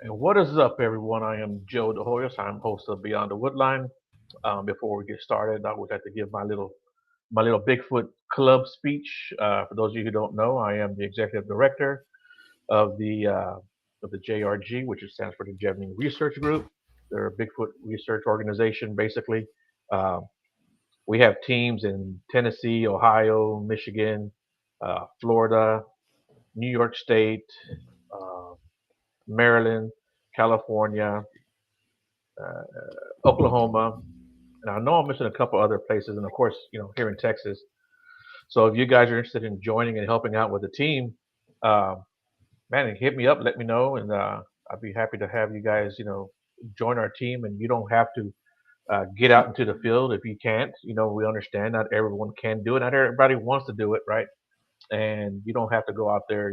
And what is up, everyone? I am Joe DeHoyos. I'm host of Beyond the Woodline. Before we get started, I would like to give my little Bigfoot Club speech. For those of you who don't know, I am the executive director of the JRG, which stands for the Jevening Research Group. They're a Bigfoot research organization, basically. Uh, we have teams in Tennessee, Ohio, Michigan, Florida, New York State, uh, Maryland, California, uh, Oklahoma, and I know I'm missing a couple other places, and of course, here in Texas. So if you guys are interested in joining and helping out with the team, uh, man, hit me up, let me know, and I'd be happy to have you guys, join our team. And you don't have to get out into the field if you can't. We understand not everyone can do it, not everybody wants to do it, right? And you don't have to go out there,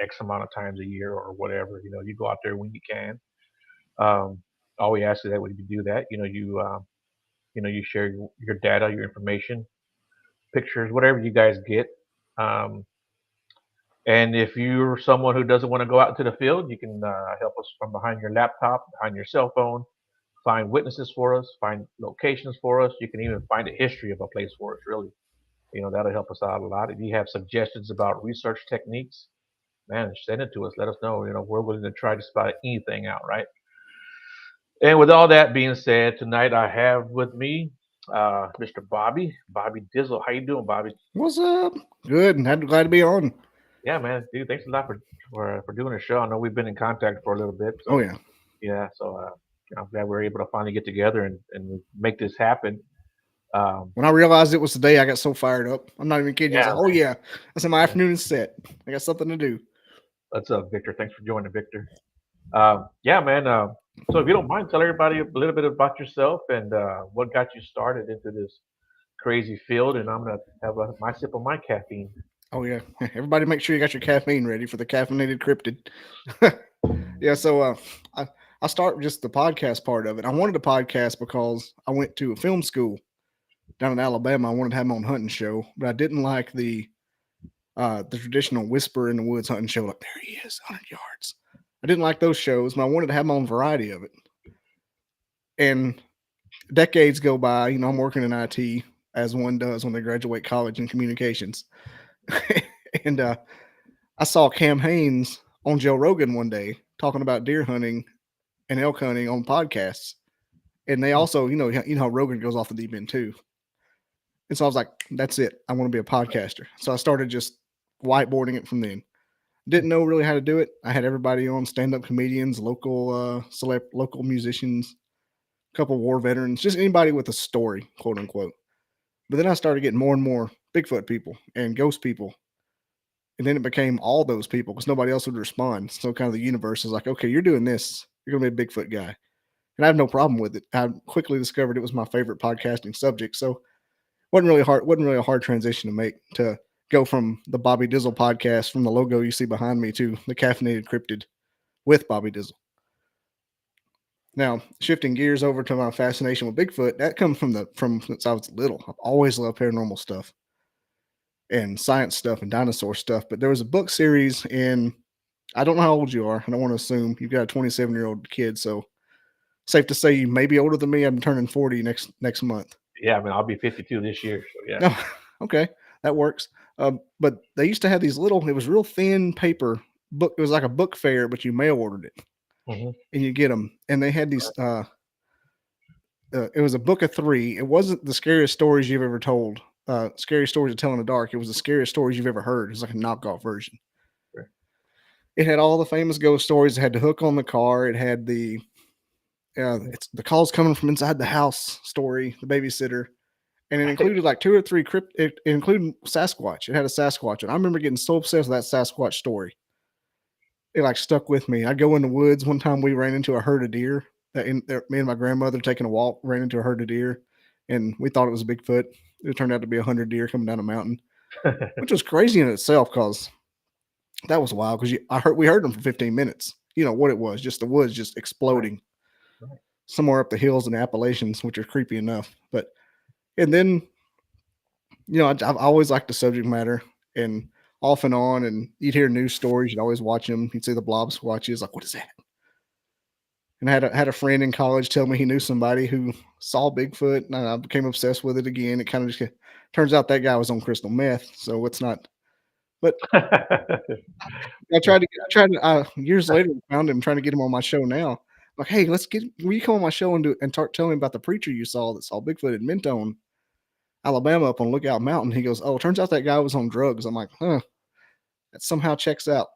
X amount of times a year or whatever. You go out there when you can. Um, all we ask is that when you do that, you share your data, your information, pictures, whatever you guys get. Um, and if you're someone who doesn't want to go out into the field, you can help us from behind your laptop, behind your cell phone, find witnesses for us, find locations for us. You can even find a history of a place for us, really. That'll help us out a lot. If you have suggestions about research techniques, man, send it to us. Let us know. We're willing to try to spot anything out, right? And with all that being said, tonight I have with me Mr. Bobby Dizzle. How you doing, Bobby? What's up? Good. I'm glad to be on. Yeah, man, dude, thanks a lot for doing the show. I know we've been in contact for a little bit, Oh so yeah. yeah, so I'm glad we're able to finally get together and make this happen. Um, When I realized it was today, I got so fired up. I'm not even kidding you. I was yeah, like, "Oh yeah, I said my man. afternoon is set. I got something to do." What's up, Victor? Thanks for joining, Victor. Yeah, man. So if you don't mind, tell everybody a little bit about yourself and what got you started into this crazy field. And I'm gonna have my sip of my caffeine. Oh yeah. Everybody, make sure you got your caffeine ready for the caffeinated cryptid. Yeah. I I start with just the podcast part of it. I wanted a podcast because I went to a film school down in Alabama. I wanted to have my own hunting show, but I didn't like the traditional whisper in the woods hunting show. Like there he is, 100 yards. I didn't like those shows, but I wanted to have my own variety of it. And decades go by. I'm working in IT as one does when they graduate college in communications. and I saw Cam Haynes on Joe Rogan one day talking about deer hunting and elk hunting on podcasts. And they also, how Rogan goes off the deep end too. And so I was like, that's it. I want to be a podcaster. So I started just whiteboarding it from then. Didn't know really how to do it. I had everybody on, stand-up comedians, local musicians, a couple war veterans, just anybody with a story, quote unquote. But then I started getting more and more Bigfoot people and ghost people. And then it became all those people because nobody else would respond. So kind of the universe is like, okay, you're doing this. You're going to be a Bigfoot guy. And I have no problem with it. I quickly discovered it was my favorite podcasting subject. So wasn't really a hard transition to make to go from the Bobby Dizzle podcast from the logo you see behind me to the caffeinated cryptid with Bobby Dizzle. Now, shifting gears over to my fascination with Bigfoot, that comes from since I was little. I've always loved paranormal stuff and science stuff and dinosaur stuff. But there was a book series in I don't know how old you are. I don't want to assume you've got a 27-year-old kid, so safe to say you may be older than me. I'm turning 40 next month. Yeah, I mean, I'll be 52 this year, so yeah. No, okay, that works. But they used to have these little. It was real thin paper book. It was like a book fair, but you mail ordered it Hmm. and you get them. And they had these. It was a book of three. It wasn't the scariest stories you've ever told. Scary stories to tell in the dark. It was the scariest stories you've ever heard. It was like a knockoff version. Sure. It had all the famous ghost stories. It had the hook on the car. It had it's the calls coming from inside the house story, the babysitter, and it included like two or three crypt. It included Sasquatch. It had a Sasquatch, and I remember getting so obsessed with that Sasquatch story. It like stuck with me. I'd go in the woods. One time we ran into a herd of deer. Me and my grandmother taking a walk ran into a herd of deer, and we thought it was a Bigfoot. It turned out to be 100 deer coming down a mountain, which was crazy in itself because that was wild. Because we heard them for 15 minutes. You know what it was? Just the woods just Right, exploding right. somewhere up the hills in the Appalachians, which are creepy enough. But and then I've always liked the subject matter and off and on, and you'd hear news stories. You'd always watch them. You'd see the blob squatches. Like, what is that? and had a friend in college tell me he knew somebody who saw Bigfoot, and I became obsessed with it again. It kind of just turns out that guy was on crystal meth, so it's not. But I tried to years later found him trying to get him on my show now. Like, hey, will you come on my show and tell me about the preacher you saw that saw Bigfoot in Mentone, Alabama, up on Lookout Mountain? He goes, oh, it turns out that guy was on drugs. I'm like, huh, that somehow checks out.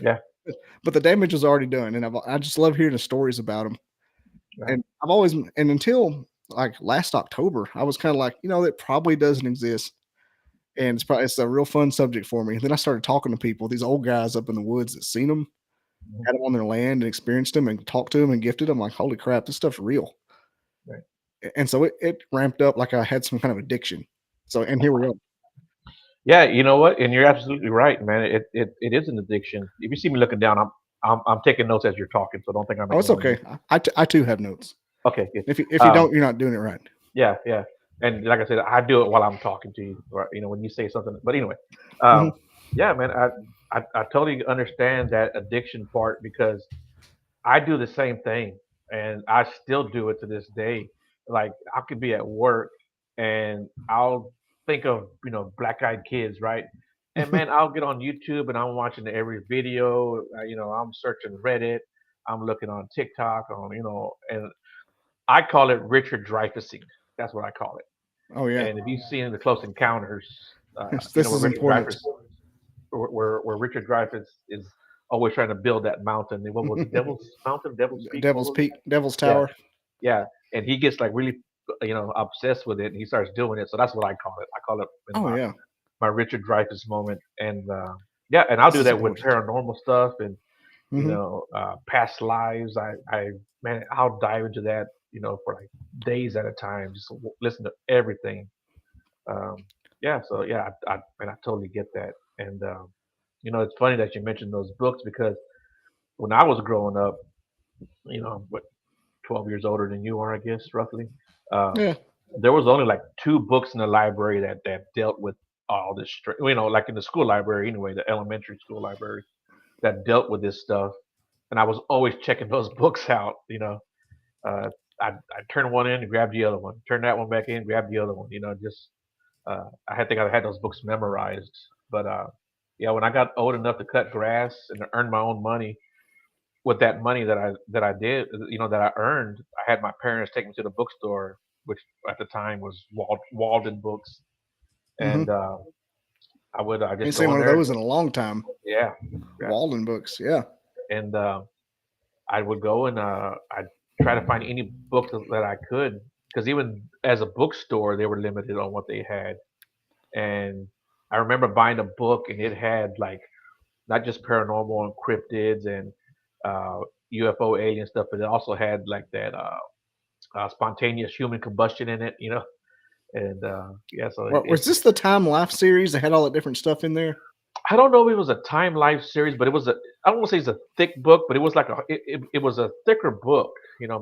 Yeah. But the damage was already done, and I just love hearing the stories about him. Right. And until like last October, I was kind of like, that probably doesn't exist. And it's a real fun subject for me. Then I started talking to people, these old guys up in the woods that seen them, Mhm. had them on their land and experienced them and talked to them and gifted them. Like, holy crap, this stuff's real. Right. And so it ramped up like I had some kind of addiction. So, and here we are. Yeah, you know what? And you're absolutely right, man. It is an addiction. If you see me looking down, I'm taking notes as you're talking, so don't think I'm Oh, it's ignoring okay. you. I too have notes. Okay, good. If you Um, don't, you're not doing it right. yeah, yeah. And like I said, I do it while I'm talking to you, or when you say something. But anyway, Hmm. um, yeah, man, I totally understand that addiction part because I do the same thing, and I still do it to this day. Like I could be at work, and I'll think of black eyed kids, right? And man, I'll get on YouTube and I'm watching every video. I'm searching Reddit, I'm looking on TikTok, and I call it Richard Dreyfussing. That's what I call it. Oh yeah, And if you've seen the Close Encounters, this where is Richard important. Dreyfuss, where Richard Dreyfuss is always trying to build that mountain. And what was it, Devil's Mountain, Devil's Peak? What Devil's was it? Peak, Devil's Yeah, Tower. yeah. And he gets like really, obsessed with it, and he starts doing it. So that's what I call it. I call it Oh yeah, my Richard Dreyfuss moment. And yeah, and I'll this do is that with important. paranormal stuff and Hmm. past lives. Man, I'll dive into that, for like days at a time, just listen to everything. Um, yeah, so yeah, I totally get that. And it's funny that you mentioned those books because when I was growing up, what 12 years older than you are, I guess, roughly. Um, Yeah. there was only like two books in the library that dealt with all this, like in the school library anyway, the elementary school library that dealt with this stuff. And I was always checking those books out. Uh, I turn one in and grab the other one, turn that one back in, grab the other one. Just think I had those books memorized. But yeah, when I got old enough to cut grass and to earn my own money, with that money that I did, that I earned, I had my parents take me to the bookstore, which at the time was Walden Books, and Hmm. I would Ain't just seen go in one of there. those in a long time. Yeah, yeah, Walden books. Yeah. and I would go and I'd try to find any book that I could, because even as a bookstore, they were limited on what they had, and I remember buying a book and it had like not just paranormal and cryptids and uh, UFO alien stuff, but it also had like that spontaneous human combustion in it. And yeah, so Was this the Time Life series that had all that different stuff in there? I don't know if it was a Time Life series, but it was I don't want to say it's a thick book, but it was like it was a thicker book,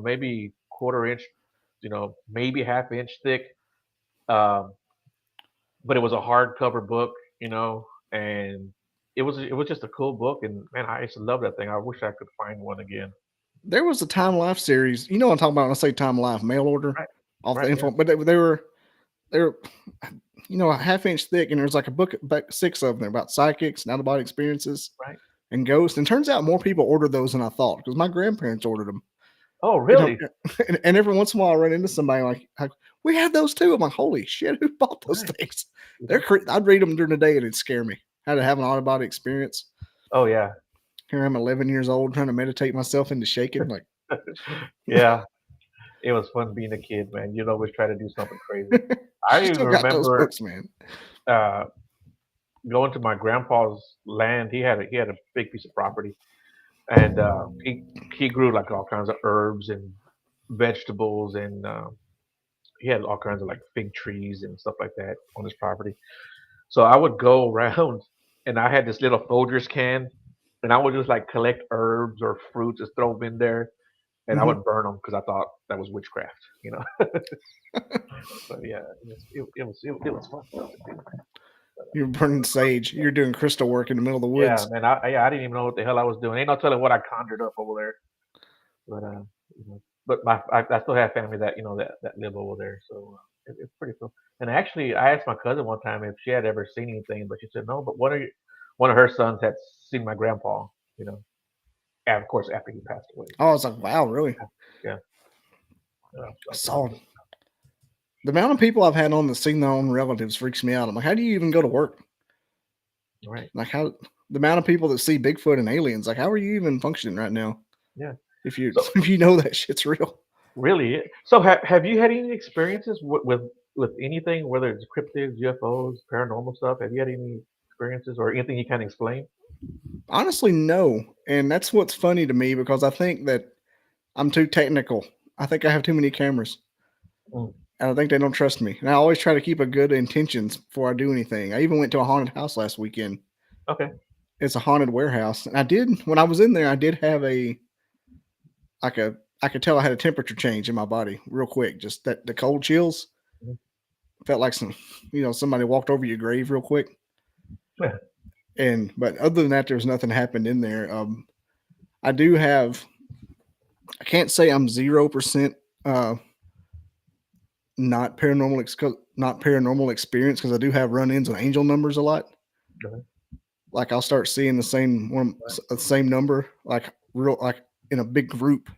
maybe quarter inch, maybe half inch thick. Um, but it was a hardcover book, and it was just a cool book, and man, I used to love that thing. I wish I could find one again. There was a Time Life series. You know what I'm talking about when I say Time Life mail order Right, off the right, yeah, info, but they were a half inch thick, and there's like a book, about six of them about psychics and out of body experiences right. and ghosts. And turns out more people ordered those than I thought because my grandparents ordered them. Oh, You know, really? and every once in a while I run into somebody like we had those too. I'm like, holy shit, who bought those Right. things? Mhm. I'd read them during the day and it'd scare me. How to have an out of body experience. Oh, yeah. Here I'm 11 years old trying to meditate myself into shaking. Like, Yeah, it was fun being a kid, man. You'd always try to do something crazy. I she even still got those remember books, man. uh, going to my grandpa's land. He had a big piece of property, and he grew like all kinds of herbs and vegetables, and he had all kinds of like fig trees and stuff like that on his property. So I would go around, and I had this little Folgers can, and I would just like collect herbs or fruits, just throw them in there, and I Hmm. would burn them because I thought that was witchcraft. But yeah, it was fun stuff to do. You're burning sage. You're doing crystal work in the middle of the Yeah, woods. man. I didn't even know what the hell I was doing. Ain't no telling what I conjured up over there. But you know, but I still have family that that live over there, so it's pretty cool. And actually, I asked my cousin one time if she had ever seen anything, but she said no. But one of her sons had seen my grandpa. You know, and of course after he passed away. Oh, I was like, wow, really? Yeah. So the amount of people I've had on that seen their own relatives freaks me out. I'm like, how do you even go to work? Right. Like how the amount of people that see Bigfoot and aliens, like how are you even functioning right now? Yeah. If you So if you know that shit's real. really, so have you had any experiences with anything, whether it's cryptids, UFOs, paranormal stuff? Have you had any experiences or anything you can explain? Honestly, no. And that's what's funny to me because I think that I'm too technical. I think I have too many cameras. Mm, And I think they don't trust me. And I always try to keep a good intentions before I do anything. I even went to a haunted house last weekend. okay. It's a haunted warehouse. And I did when I was in there, I did have a like a I could tell I had a temperature change in my body real quick. Just that the cold chills Mhm. felt like somebody walked over your grave real quick. And but other than that, there's nothing happened in there. I do have. I can't say I'm 0% uh, not paranormal experience because I do have run-ins with angel numbers a lot. Okay. Like I'll start seeing the same number, like real like in a big group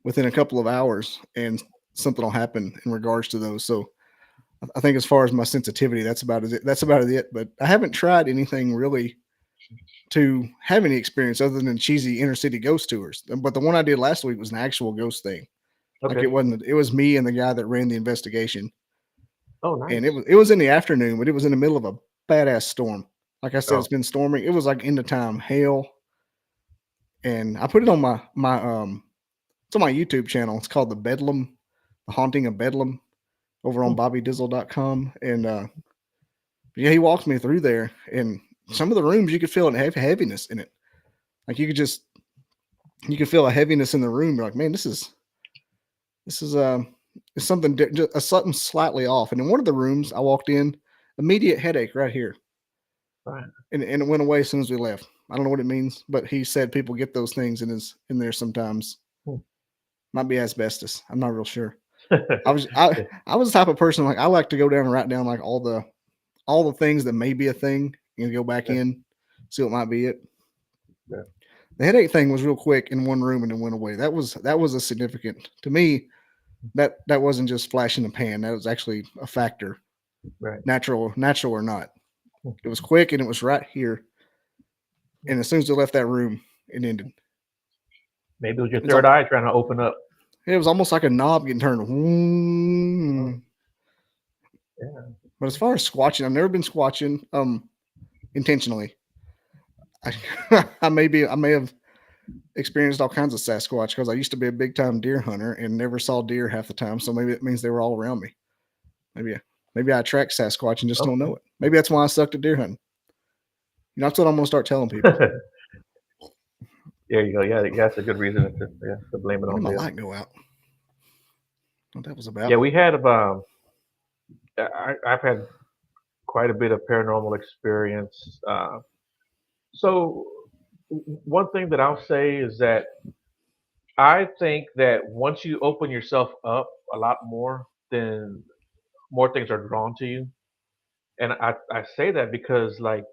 within a couple of hours, and something will happen in regards to those. So I think as far as my sensitivity, that's about it. That's about it. But I haven't tried anything really to have any experience other than cheesy inner city ghost tours. But the one I did last week was an actual ghost thing. Like Okay. it wasn't. It was me and the guy that ran the investigation, Oh, and nice. it was in the afternoon, but it was in the middle of a badass storm. Like I said, it's Oh, been storming. It was like end of time hail, and I put it on my it's on my YouTube channel. It's called the Haunting of Bedlam, over on hmm, BobbyDizzle.com, and yeah, he walked me through there, and some of the rooms you could feel a heaviness in it. Like you could feel a heaviness in the room. You're like, man, this is it's something something slightly off. And in one of the rooms I walked in, immediate headache right here, right. and it went away as soon as we left. I don't know what it means, but he said people get those things in there sometimes. Hmm. Might be asbestos. I'm not real sure. I was the type of person like I like to go down and write down like all the things that may be a thing and go back Yeah, in, see what might be it. yeah, The headache thing was real quick in one room and then went away. That was a significant to me. That wasn't just flash in the pan. That was actually a factor, right. natural or not. Hmm. It was quick and it was right here. And as soon as I left that room, it ended. Maybe it was your It's third eye trying to open up. it was almost like a knob getting turned. Oh, yeah. But as far as squatching, I've never been squatching intentionally. I may have experienced all kinds of Sasquatch because I used to be a big time deer hunter and never saw deer half the time. So maybe it means they were all around me. Maybe maybe I attract Sasquatch and just don't Okay. know it. Maybe that's why I sucked at deer hunting. You know, that's what I'm gonna start telling people. There you go. Yeah, that's a good reason to blame it When did on my them. light go out? What that was Yeah, about? we had I've had quite a bit of paranormal experience. So one thing that I'll say is that I think that once you open yourself up a lot more, then more things are drawn to you. And I say that because like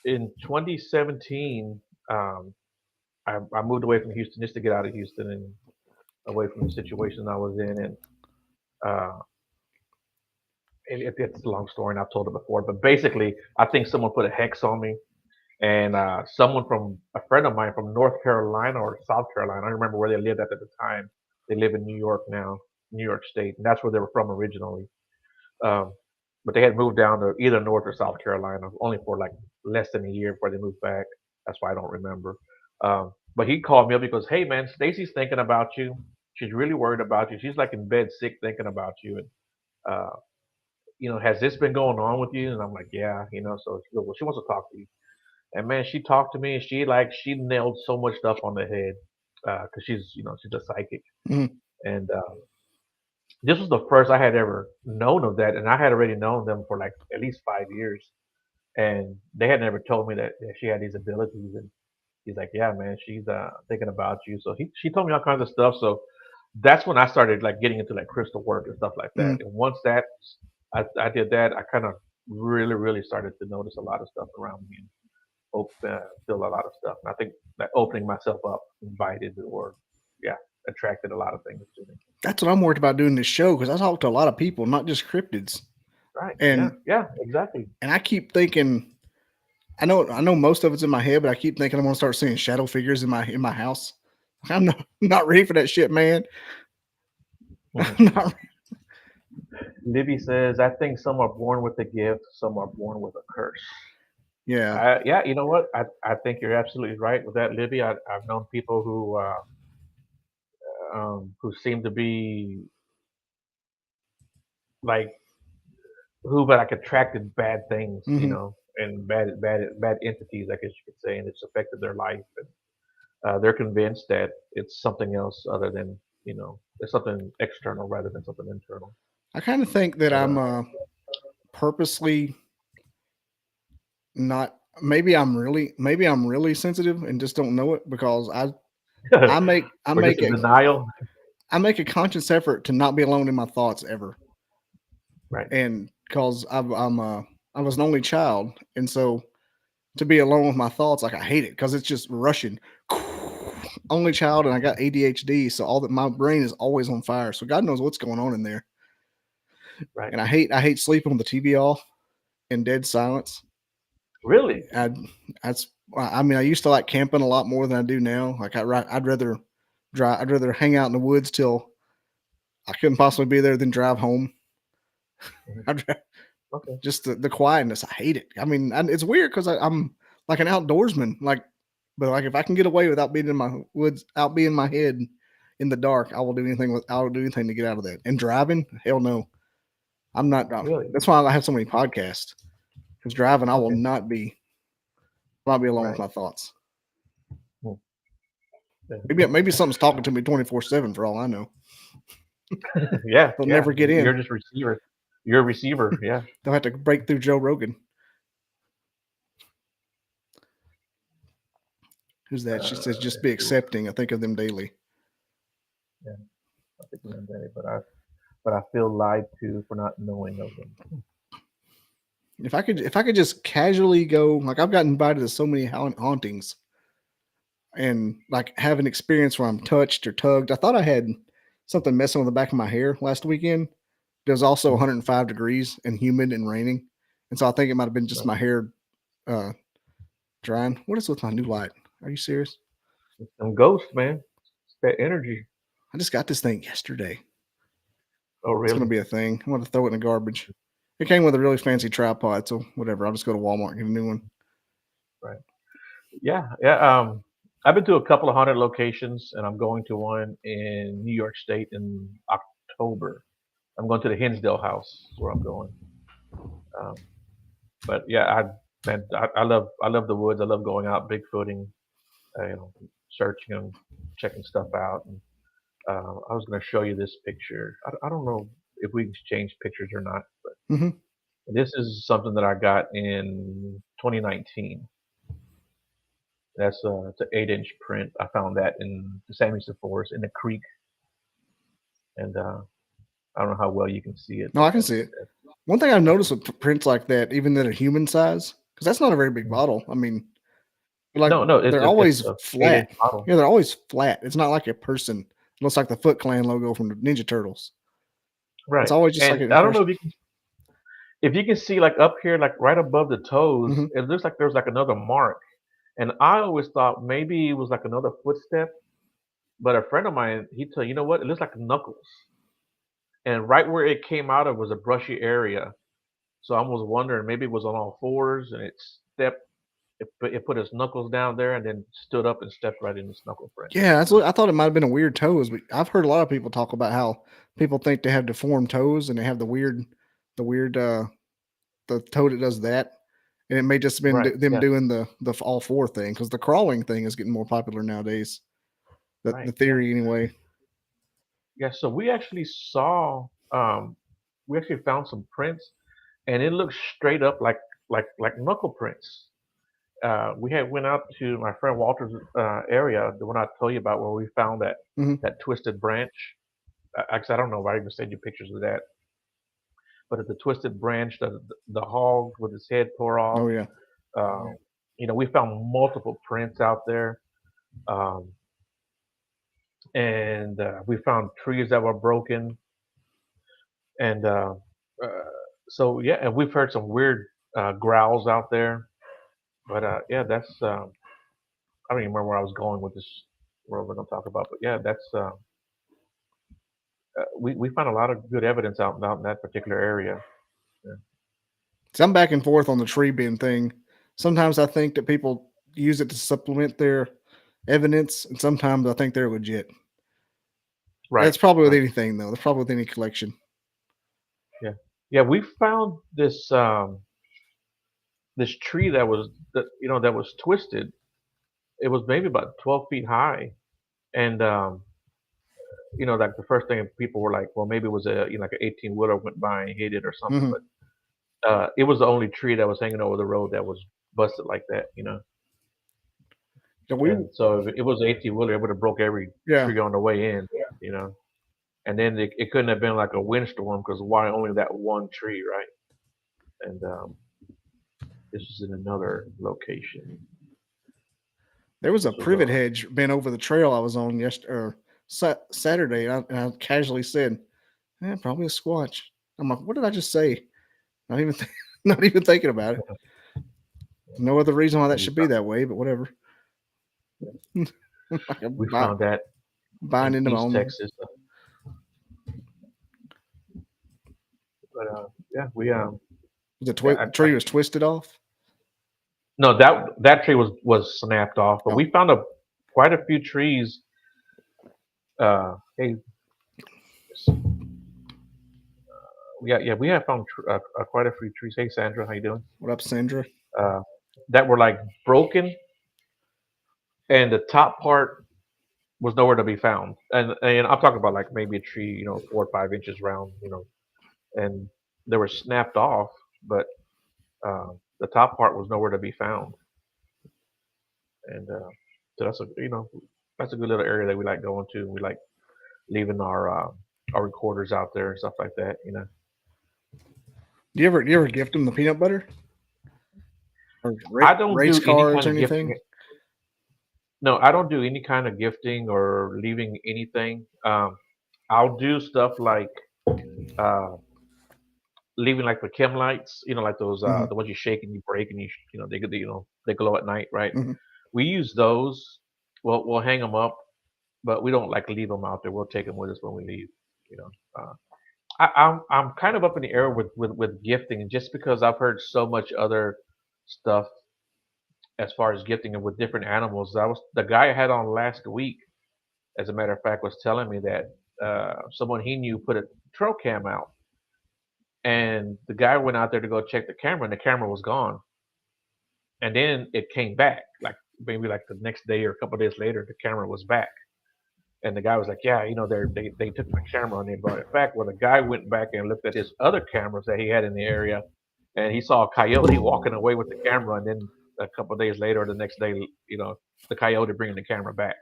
in 2017, um, I moved away from Houston just to get out of Houston and away from the situation I was in. And uh, it's a long story, and I've told it before. But basically, I think someone put a hex on me, and someone from a friend of mine from North Carolina or South Carolina. I don't remember where they lived at the time. They live in New York now, New York State, and that's where they were from originally. Um, but they had moved down to either North or South Carolina only for like less than a year before they moved back. That's why I don't remember. But he called me up because, hey man, Stacy's thinking about you. She's really worried about you. She's like in bed sick thinking about you. And uh, has this been going on with you? And I'm like, yeah, So she goes, well, she wants to talk to you. And man, she talked to me and she nailed so much stuff on the head because she's a psychic. Mhm. And this was the first I had ever known of that, and I had already known them for like at least 5 years, and they had never told me that she had these abilities. And he's like, yeah, man, she's thinking about you. So she told me all kinds of stuff. So that's when I started like getting into like crystal work and stuff like that. Mm. And once I did that, I kind of really started to notice a lot of stuff around me and feel a lot of stuff. And I think that opening myself up invited or yeah attracted a lot of things to me. That's what I'm worried about doing this show because I talk to a lot of people, not just cryptids, Right? Yeah. and Yeah. Exactly. I keep thinking. I know most of it's in my head, but I keep thinking I'm gonna start seeing shadow figures in my house. I'm not ready for that shit, man. Mhm. I'm not. Libby says, I think some are born with a gift, some are born with a curse. Yeah. Yeah, you know what? I think you're absolutely right with that, Libby. I've known people who seem to be like who but like attracted bad things, Hmm. and bad entities, I guess you could say, and it's affected their life. And they're convinced that it's something else other than it's something external rather than something internal. I kind of think that But I'm purposely not. Maybe I'm really sensitive and just don't know it because I make I we're just make in a denial, I make a conscious effort to not be alone in my thoughts ever, right? and because I was an only child, and so to be alone with my thoughts, like I hate it because it's just rushing. Only child, and I got ADHD, so all that my brain is always on fire. So God knows what's going on in there, Right? and I hate sleeping with the TV off in dead silence. Really? I that's I mean I used to like camping a lot more than I do now. Like I'd rather I'd rather hang out in the woods till I couldn't possibly be there than drive home. Mhm. I'd, Okay. just the quietness. I hate it. I mean, it's weird because I'm like an outdoorsman. But like if I can get away without being in my woods, out being in my head in the dark, I will do anything I will do anything to get out of that. And driving, hell no, I'm not. Really? That's why I have so many podcasts. Because driving, I will Okay. not be alone with Right. my thoughts. Hmm. Yeah. Maybe something's talking to me 24/7 for all I know. Yeah. They'll Yeah. never get in. You're just receiver. You're a receiver. Yeah. They'll have to break through Joe Rogan. Who's that? She says just Let's be see. accepting. I think of them daily. Yeah. I think I'm ready, but I feel lied to for not knowing of them. If I could just casually go, like I've gotten invited to so many hauntings and like have an experience where I'm touched or tugged. I thought I had something messing with the back of my hair last weekend. It was also Mhm. 105 degrees and humid and raining, and so I think it might have been just Right. my hair uh, drying. What is with my new light? Are you serious? Some ghosts, man. It's that energy. I just got this thing yesterday. Oh, It's gonna really? be a thing. I'm gonna throw it in the garbage. It came with a really fancy tripod, so whatever. I'll just go to Walmart and get a new one. Right. Yeah. Yeah. I've been to a couple of haunted locations, and I'm going to one in New York State in October. I'm going to the Hinsdale House, is where I'm going. Um, but yeah, I love the woods. I love going out bigfooting, searching and checking stuff out. And I was going to show you this picture. I don't know if we exchange pictures or not, but Hmm. this is something that I got in 2019. It's an 8-inch print. I found that in the San Luis Forest in a creek, and I don't know how well you can see it, No, but I can see it. One thing I've noticed with prints like that, even that are human size, because that's not a very big Mhm. bottle. I mean, like No, no, they're it's always a 8-inch flat. model. Yeah, they're always flat. It's not like a person. It looks like the Foot Clan logo from the Ninja Turtles. It's Right. always just like And an I don't know impression. if you can see like up here, like right above the toes, Hmm. it looks like there's like another mark. And I always thought maybe it was like another footstep, but a friend of mine, he told you know what, it looks like knuckles. And right where it came out of was a brushy area. So I was wondering maybe it was on all fours and it put its knuckles down there and then stood up and stepped right in its knuckle print. Yeah, that's what I thought. It might have been a weird toes, but I've heard a lot of people talk about how people think they have deformed toes and they have the weird the toe that does that, and it may just been Right. them Yeah. doing the all four thing because the crawling thing is getting more popular nowadays. The Right. Yeah. theory anyway. Yeah. So we actually found some prints and it looks straight up like knuckle prints. we had went out to my friend Walter's area, the one I told you about, where we found that Hmm. that twisted branch. Actually, I don't know if I even send you pictures of that, but at the twisted branch, the hog with his head tore off. Oh yeah. Um, we found multiple prints out there, um, and we found trees that were broken, and uh, so yeah, and we've heard some weird growls out there. But yeah, that's I don't even remember where I was going with this. What we're going to talk about, but yeah, that's we found a lot of good evidence out in that particular area. Yeah. So I'm back and forth on the tree bin thing. Sometimes I think that people use it to supplement their evidence, and sometimes I think they're legit. Right, That's probably with right, anything, though. That's probably with any collection. yeah, yeah. We found this tree that was twisted. It was maybe about 12 feet high, and like the first thing people were like, well, maybe it was like an 18 wheeler went by and hit it or something, Hmm. but it was the only tree that was hanging over the road that was busted like that. Yeah, And so if it was an 18 wheeler, it would have broke every yeah. tree on the way in, you know. And then it couldn't have been like a windstorm because why only that one tree, right? And this is in another location. There was a This was privet hedge bent over the trail I was on yesterday or Saturday, and I casually said, probably a squatch. I'm like, what did I just say? Not even, not even thinking about it. No other reason why that we should be found, that way, but whatever. we Buy, found that buying in into my East own. Texas. But yeah, we The yeah, tree was twisted off. no, that tree was snapped off, but Oh, we found quite a few trees. Hey, we have found quite a few trees. Hey, Sandra, how you doing? what up, Sandra? Uh, that were like broken, and the top part was nowhere to be found. And I'm talking about like maybe a tree, 4 or 5 inches round, and they were snapped off, but the top part was nowhere to be found. And so that's a good little area that we like going to. We like leaving our recorders out there and stuff like that. Do you ever gift them the peanut butter or I don't race do any cards kind or of anything? gifting. No, I don't do any kind of gifting or leaving anything. I'll do stuff like uh, leaving like the chem lights, like those Hmm. the ones you shake and you break and they glow at night, right? Hmm. We use those. We'll hang them up, but we don't like leave them out there. We'll take them with us when we leave. You know, I'm kind of up in the air with gifting, just because I've heard so much other stuff as far as gifting and with different animals. I was the guy I had on last week, as a matter of fact, was telling me that someone he knew put a trail cam out, and the guy went out there to go check the camera, and the camera was gone. And then it came back, like maybe like the next day or a couple of days later, the camera was back. And the guy was like, "Yeah, they took my camera and they brought it back." Well, the guy went back and looked at his other cameras that he had in the area, and he saw a coyote walking away with the camera. And then a couple of days later, or the next day, the coyote bringing the camera back.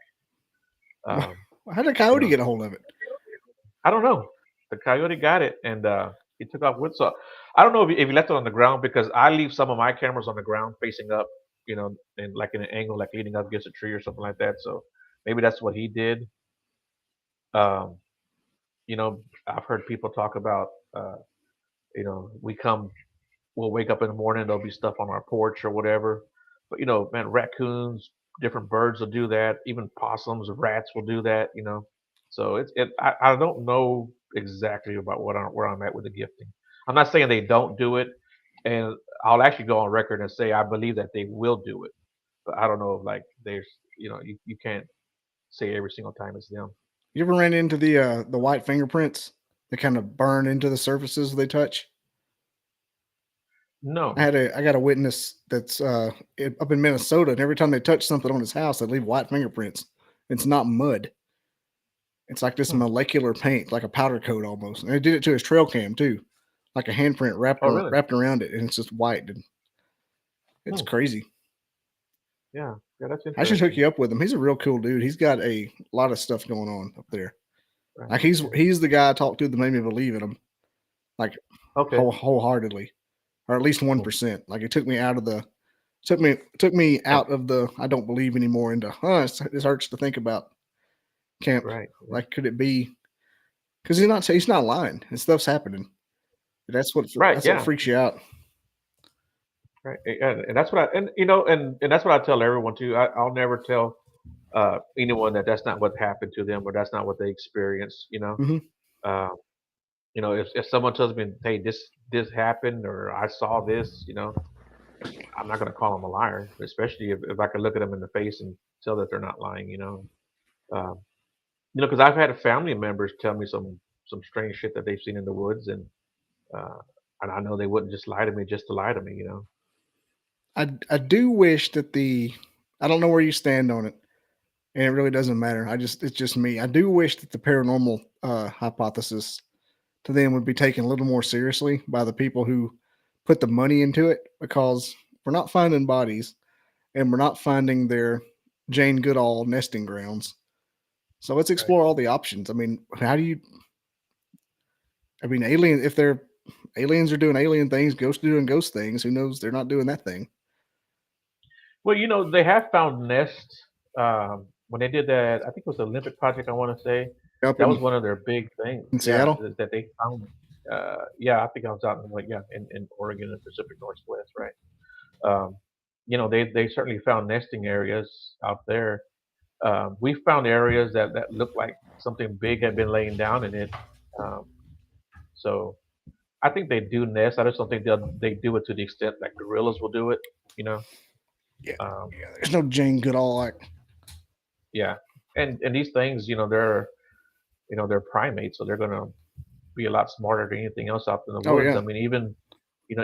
Um, How did a you coyote know, get a hold of it? I don't know. The coyote got it, and he took off with. So I don't know if he left it on the ground, because I leave some of my cameras on the ground facing up, and like in an angle, like leaning up against a tree or something like that. So maybe that's what he did. Um, I've heard people talk about, we'll wake up in the morning, there'll be stuff on our porch or whatever. But man, raccoons, different birds will do that. Even possums, rats will do that. So I don't know exactly about where I'm at with the gifting. I'm not saying they don't do it, and I'll actually go on record and say I believe that they will do it. But I don't know if like there's, you can't say every single time it's them. You ever ran into the white fingerprints that kind of burn into the surfaces they touch? No. I got a witness that's up in Minnesota, and every time they touch something on his house, they leave white fingerprints. It's not mud. It's like this Hmm. molecular paint, like a powder coat almost. And they did it to his trail cam too, like a handprint Oh, really? wrapped around it, and it's just white. And it's Hmm. crazy. Yeah, that's I should hook interesting. you up with him. He's a real cool dude. He's got a lot of stuff going on up there. Right. Like he's Yeah. he's the guy I talked to that made me believe in him, like Okay. wholeheartedly, or at least Cool. 1%. Like it took me out of the took me Right. out of the I don't believe anymore into it hurts to think about camp. Right. Yeah. Like could it be because he's not lying and stuff's happening. Right. That's what Yeah. freaks you out. Right. And that's what and that's what I tell everyone too. I'll never tell anyone that that's not what happened to them or that's not what they experienced. Hmm. Uh, if someone tells me, hey, this happened or I saw this, I'm not going to call them a liar, especially if I can look at them in the face and tell that they're not lying. Um, because I've had family members tell me some strange shit that they've seen in the woods, uh, and I know they wouldn't just lie to me just to lie to me. I do wish that I don't know where you stand on it, and it really doesn't matter. It's just me. I do wish that the paranormal hypothesis to them would be taken a little more seriously by the people who put the money into it, because we're not finding bodies and we're not finding their Jane Goodall nesting grounds. So let's Right. explore all the options. I mean, alien, if they're aliens are doing alien things, ghosts are doing ghost things, who knows they're not doing that thing. Well, they have found nests. When they did that, I think it was the Olympic project. I want to say Up that was one of their big things. in Yeah, Seattle. is that they found. Yeah, I think I was out in in Oregon and Pacific Northwest, right? Um, they certainly found nesting areas out there. We found areas that looked like something big had been laying down in it. Um, so I think they do nest. I just don't think they do it to the extent that gorillas will do it. You know. Yeah, Um, yeah. There's no Jane Goodall like. yeah, and these things, they're primates, so they're gonna be a lot smarter than anything else out in the Oh woods. I yeah. mean,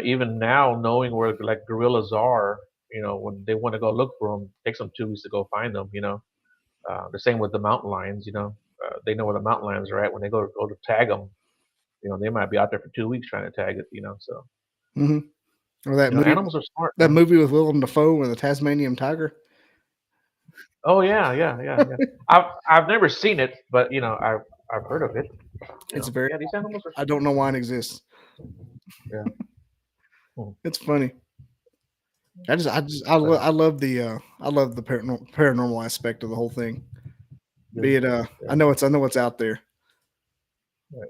even now, knowing where like gorillas are, when they want to go look for them, it takes them 2 weeks to go find them. The same with the mountain lions. They know where the mountain lions are at. When they go to tag them, they might be out there for 2 weeks trying to tag it. So Hmm. Or animals are smart, that man. movie with Willem Dafoe and the Tasmanian tiger. Oh yeah, yeah, yeah, yeah. I've never seen it, but I've heard of it. It's very. Yeah, these animals are I don't smart. know why it exists. Yeah. Hmm. It's funny. But I love the paranormal aspect of the whole thing. good. Be it Yeah. I know it's out there. Right.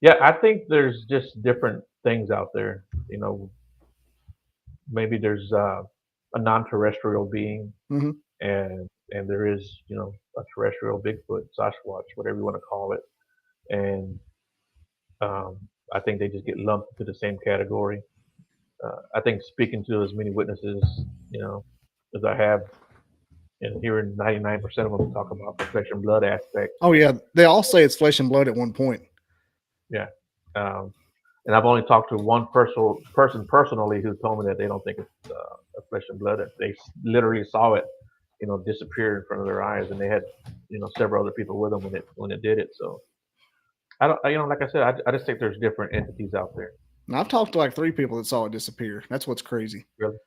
Yeah, I think there's just different things out there. Maybe there's a non-terrestrial being, Hmm. and there is a terrestrial Bigfoot, Sasquatch, whatever you want to call it, and um, I think they just get lumped into the same category. I think speaking to as many witnesses, as I have, and hearing 99% of them talk about the flesh and blood aspect. Oh yeah, they all say it's flesh and blood at one point. Yeah. Um, and I've only talked to one person personally who told me that they don't think it's a flesh and blood. They literally saw it, disappear in front of their eyes, and they had, several other people with them when it did it. So I don't, like I said, I just think there's different entities out there. And I've talked to like 3 people that saw it disappear. That's what's crazy. Really.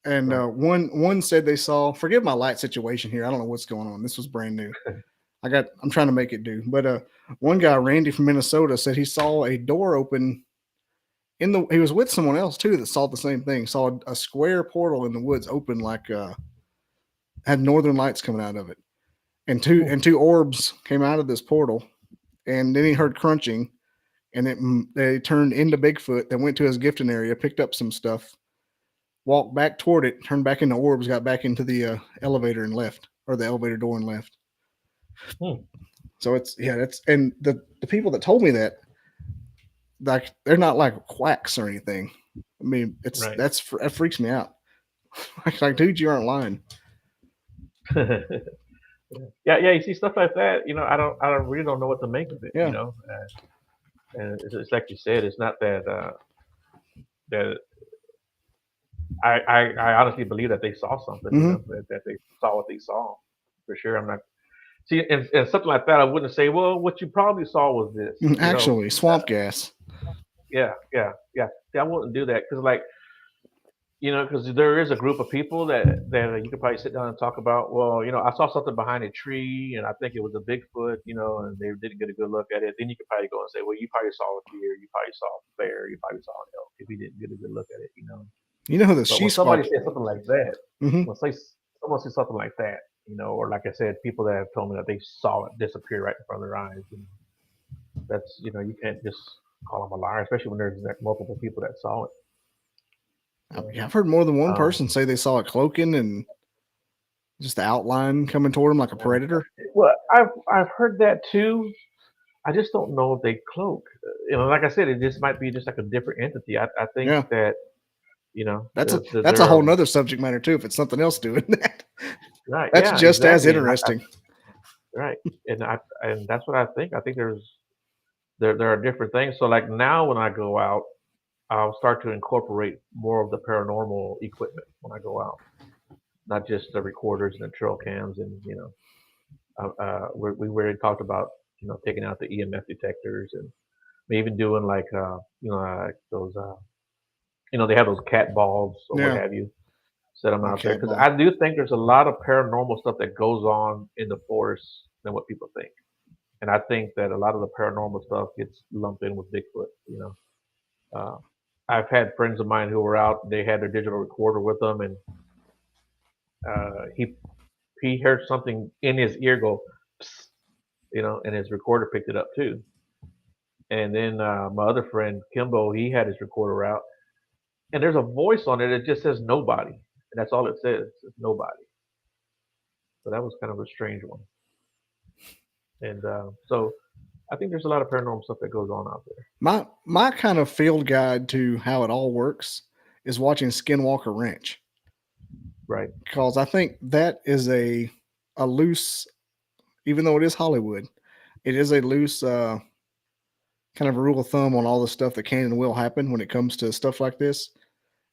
And So one said they saw. Forgive my light situation here. I don't know what's going on. This was brand new. I'm trying to make it do. But one guy, Randy from Minnesota, said he saw a door open he was with someone else too that saw the same thing. Saw a square portal in the woods open, like had northern lights coming out of it, and hmm, two orbs came out of this portal. And then he heard crunching, and they turned into Bigfoot. They went to his gifting area, picked up some stuff, walked back toward it, turned back into orbs, got back into the elevator and left, or the elevator door and left. hmm, So that's and the people that told me that, like, they're not like quacks or anything. I mean, right. that freaks me out. Like, dude, you aren't lying. Yeah, yeah. You see stuff like that. I don't really don't know what to make of it. Yeah. And it's like you said, it's not that I honestly believe that they saw something. Hmm. That they saw what they saw for sure. I'm not see and something like that. I wouldn't say, well, what you probably saw was this. Actually, swamp gas. Yeah, yeah, yeah. See, I wouldn't do that because like because there is a group of people that you could probably sit down and talk about. Well, I saw something behind a tree, and I think it was a Bigfoot, and they didn't get a good look at it. Then you could probably go and say, well, you probably saw a deer, you probably saw a bear, you probably saw an elk if you didn't get a good look at it. You know who the But when she somebody squatch? says something like that, Hmm. when say someone says something like that, or like I said, people that have told me that they saw it disappear right in front of their eyes, that's you can't just call them a liar, especially when there's like multiple people that saw it. So, Yeah, I've heard more than one um, person say they saw it cloaking and just the outline coming toward them like a yeah. predator. Well, I've heard that too. I just don't know if they cloak. Like I said, it just might be just like a different entity. I think Yeah, that that's a they're whole nother subject matter too. If it's something else doing that, right. that's Yeah, just as exactly. And interesting. right, and that's what I think. I think there are different things. So like now when I go out, I'll start to incorporate more of the paranormal equipment when I go out, not just the recorders and the trail cams and we already talked about taking out the EMF detectors and even doing like like those they have those cat balls or what Yeah, have you, set them a out there cat because ball. I do think there's a lot of paranormal stuff that goes on in the forest than what people think, and I think that a lot of the paranormal stuff gets lumped in with Bigfoot. Uh, I've had friends of mine who were out; they had their digital recorder with them, and he heard something in his ear go, Psst, and his recorder picked it up too. And then my other friend Kimbo, he had his recorder out, and there's a voice on it. It just says nobody, and that's all it says. It's nobody. So that was kind of a strange one. And so I think there's a lot of paranormal stuff that goes on out there. My kind of field guide to how it all works is watching Skinwalker Ranch Right. because I think that is a loose, even though it is Hollywood, it is a loose kind of a rule of thumb on all the stuff that can and will happen when it comes to stuff like this.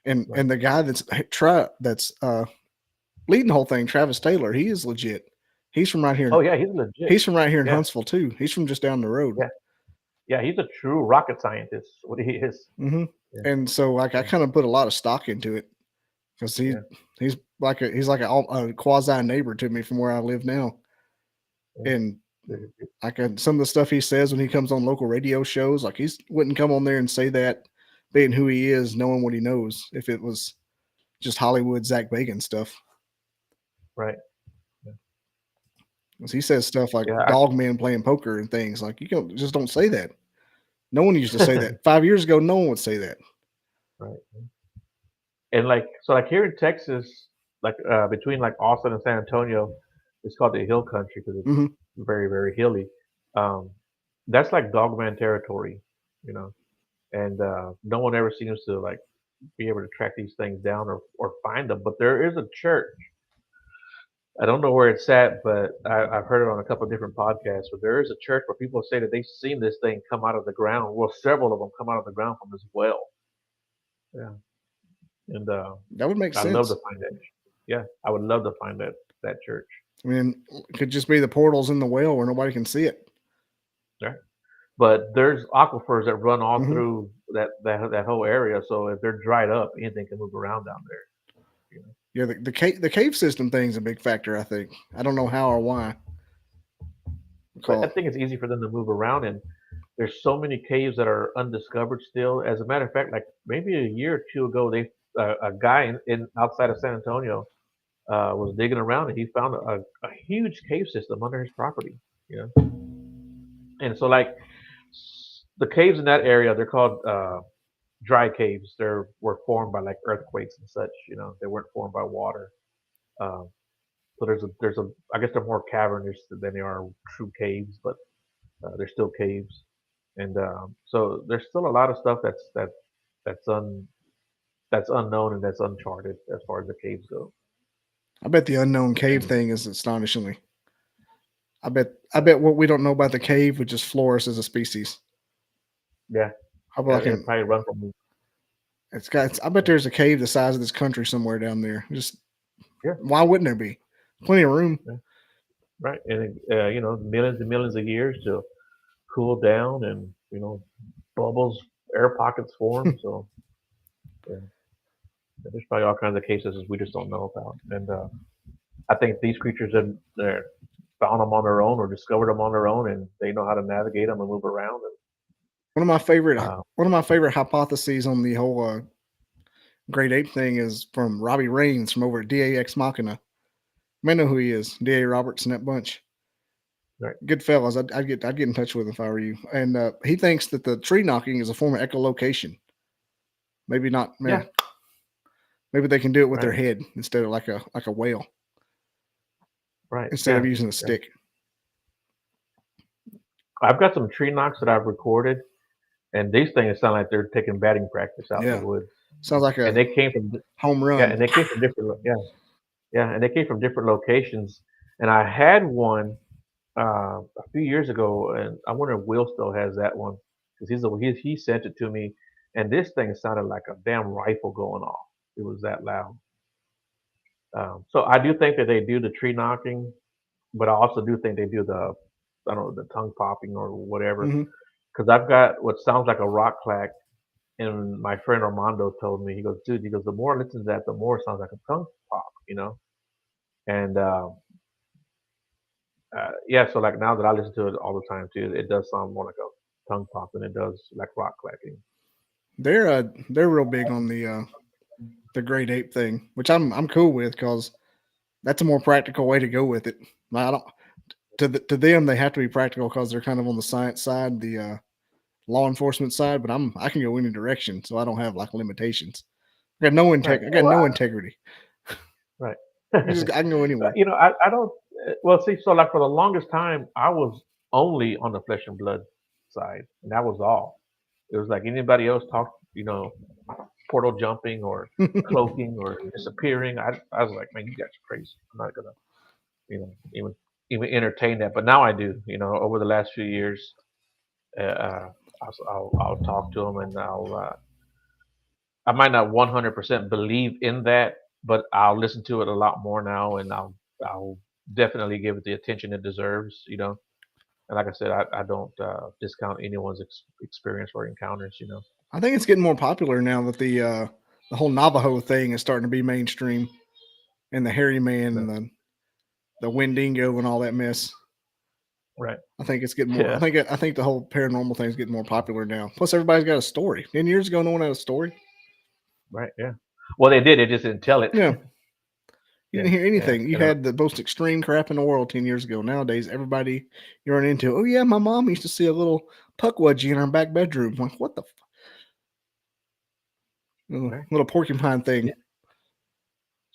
And Right. the guy that's leading the whole thing, Travis Taylor, he is legit. He's from right here. Oh yeah, he's legit. He's from right here in Yeah. Huntsville too. He's from just down the road. Yeah. Yeah. He's a true rocket scientist. What he is. Hmm. Yeah. And so, like, I Yeah. kind of put a lot of stock into it because Yeah. he's like a quasi neighbor to me from where I live now. Yeah. And some of the stuff he says when he comes on local radio shows, like he wouldn't come on there and say that, being who he is, knowing what he knows, if it was just Hollywood Zach Bagans stuff. Right. Yeah. 'Cause he says stuff like Yeah. dog men playing poker and things like just don't say that. No one used to say that 5 years ago. No one would say that. Right. And like so, like here in Texas, like between like Austin and San Antonio, it's called the Hill Country because it's Hmm. very very hilly. Um, that's like dogman territory, you know, and no one ever seems to like be able to track these things down or find them. But there is a church. I don't know where it's at, but I've heard it on a couple of different podcasts. But there is a church where people say that they've seen this thing come out of the ground. Well, several of them come out of the ground from this well. Yeah, and That would make I'd love to sense. find that. Yeah, I would love to find that church. I mean, it could just be the portals in the well where nobody can see it. Right. But there's aquifers that run all Hmm. through that whole area. So if they're dried up, anything can move around down there. You know? Yeah, the cave system thing's a big factor. I think I don't know how or why. But I Because think it's easy for them to move around, and there's so many caves that are undiscovered still. As a matter of fact, like maybe a year or two ago, a guy in outside of San Antonio was digging around and he found a huge cave system under his property. You know, and so like the caves in that area, they're called dry caves. They were formed by like earthquakes and such. They weren't formed by water. Um, so there's a I guess they're more cavernous than they are true caves, but they're still caves. And so there's still a lot of stuff that's un that's unknown and that's uncharted as far as the caves go. I bet the unknown cave And thing is astonishingly. I bet what we don't know about the cave would just floor us as a species. yeah, How yeah, about it'll can probably run from I bet there's a cave the size of this country somewhere down there. Just yeah, why wouldn't there be? Plenty of room. yeah, right. And millions and millions of years to cool down, and bubbles, air pockets form. So yeah. There's probably all kinds of cases we just don't know about. And I think these creatures are found them on their own or discovered them on their own, and they know how to navigate them and move around. One of my favorite And one of my favorite hypotheses on the whole Great Ape thing is from Robbie Raines from over at DAX Machina. You may know who he is, DA Roberts and that bunch. right, Good fellas. I'd get in touch with him if I were you. And he thinks that the tree knocking is a form of echolocation. Maybe not. yeah, Maybe they can do it with their right, head instead of like a whale, right, instead of yeah, using a yeah. stick. I've got some tree knocks that I've recorded, and these things sound like they're taking batting practice out in the Yeah, woods. sounds like And a they came from home yeah, run. and they came from different yeah, yeah, and they came from different locations. And I had one a few years ago, and I wonder if Will still has that one because he sent it to me, and this thing sounded like a damn rifle going off. It was that loud. So I do think that they do the tree knocking, but I also do think they do the I don't know the tongue popping or whatever. Hmm. Because I've got what sounds like a rock clack, and my friend Armando told me he goes, dude, he goes, the more I listen to that, the more it sounds like a tongue pop, you know. And yeah, so like now that I listen to it all the time too, it does sound more like a tongue pop than it does like rock clacking. They're real big on the great ape thing, which I'm cool with because that's a more practical way to go with it. I don't to them they have to be practical because they're kind of on the science side, the law enforcement side. But I can go any direction, so I don't have like limitations. Right. I got Well, no integrity. right. I can go anywhere. I don't. Well, see, so like for the longest time, I was only on the flesh and blood side, and that was all. It was like anybody else talked, portal jumping or cloaking or disappearing. I was like, man, you guys are crazy. I'm not gonna, even entertain that. But now I do. Over the last few years, I'll talk to them and I might not 100% believe in that, but I'll listen to it a lot more now, and I'll definitely give it the attention it deserves. And like I said, I don't discount anyone's experience or encounters. I think it's getting more popular now that the whole Navajo thing is starting to be mainstream, and the hairy man No, and the Wendigo and all that mess. right? I think it's getting more. Yeah, I think the whole paranormal thing is getting more popular now. Plus, everybody's got a story. 10 years ago, no one had a story. right. Yeah. Well, they did. They just didn't tell it. Yeah, you Yeah, didn't hear yeah. anything. You had the most extreme crap in the world 10 years ago. Nowadays, everybody you run into. Oh yeah, my mom used to see a little puckwudgie in our back bedroom. I'm like, what the Right. little porcupine thing? Yeah,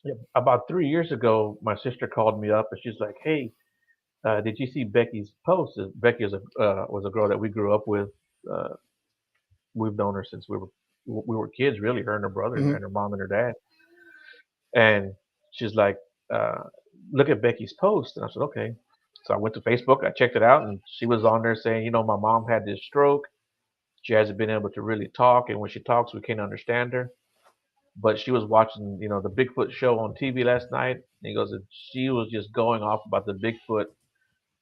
yeah. About 3 years ago, my sister called me up and she's like, "Hey, did you see Becky's post?" Becky was a girl that we grew up with. Uh, we've known her since we were kids, really. Her and her brother Hmm. and her mom and her dad. And she's like, uh, "Look at Becky's post." And I said, "Okay." So I went to Facebook. I checked it out, and she was on there saying, "My mom had this stroke. She hasn't been able to really talk, and when she talks, we can't understand her. But she was watching, the Bigfoot show on TV last night." And he goes, and she was just going off about the Bigfoot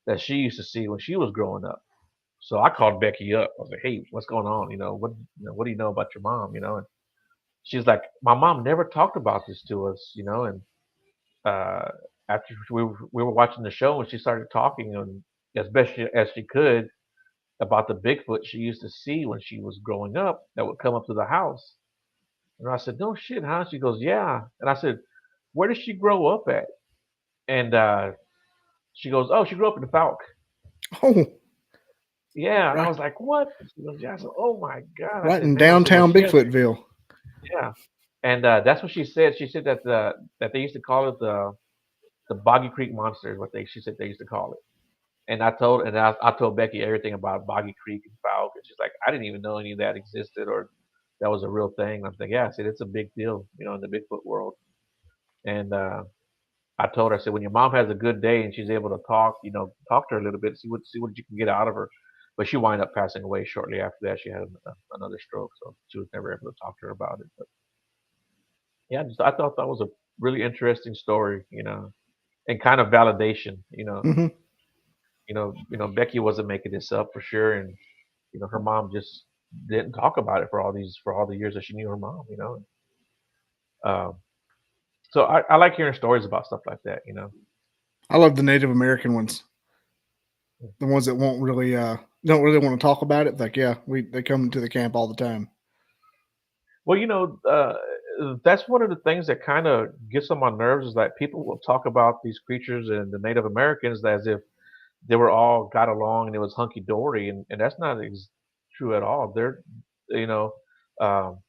that she used to see when she was growing up. So I called Becky up. I was like, "Hey, what's going on? What do you know about your mom? And she's like, "My mom never talked about this to us. And uh, after we were watching the show, and she started talking and as best as she could about the Bigfoot she used to see when she was growing up that would come up to the house." And I said, "No shit, huh?" She goes, "Yeah." And I said, "Where did she grow up at?" And she goes, "Oh, she grew up in the Falk." Oh, Yeah, and I right, was like, "What?" She goes, "Yeah." I said, "Oh my god." I right said, in "Damn." I said, "Well, downtown she has." Bigfootville. Yeah, and that's what she said. She said that they used to call it the Boggy Creek Monster is what she said they used to call it. And I told Becky everything about Boggy Creek and Falk, and she's like, "I didn't even know any of that existed or that was a real thing." And I'm like, "Yeah," I said, "It's a big deal, in the Bigfoot world." And I told her, I said, when your mom has a good day and she's able to talk, talk to her a little bit, see what you can get out of her. But she wound up passing away shortly after that. She had another stroke, so she was never able to talk to her about it. But yeah, I thought that was a really interesting story, and kind of validation. Hmm. Becky wasn't making this up for sure, and her mom just didn't talk about it for all the years that she knew her mom. Um, so I like hearing stories about stuff like that. I love the Native American ones, the ones that won't really don't really want to talk about it. Like, yeah, they come to the camp all the time. Well, that's one of the things that kind of gets on my nerves is that people will talk about these creatures and the Native Americans as if they were all got along and it was hunky dory, and that's not true at all. They're, you know, um,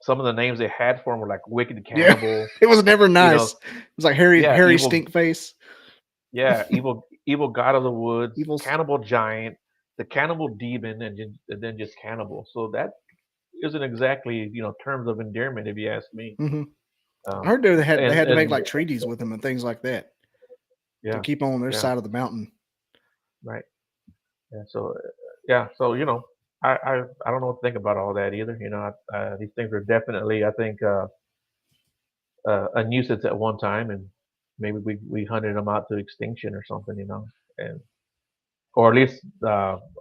some of the names they had for them were like Wicked Yeah, Cannibal, it was never you know, nice. It was like Harry yeah, Harry Stinkface, evil God of the Woods, evils. Cannibal Giant, the Cannibal Demon, and then just Cannibal. So that isn't exactly terms of endearment, if you ask me. Hmm. I Um, heard they had to make and like treaties with them and things like that to yeah, keep on their yeah, side of the mountain. right. Yeah, so yeah, so I don't know what to think about all that either. These things are definitely, I think, a nuisance at one time, and maybe we hunted them out to extinction or something, and or at least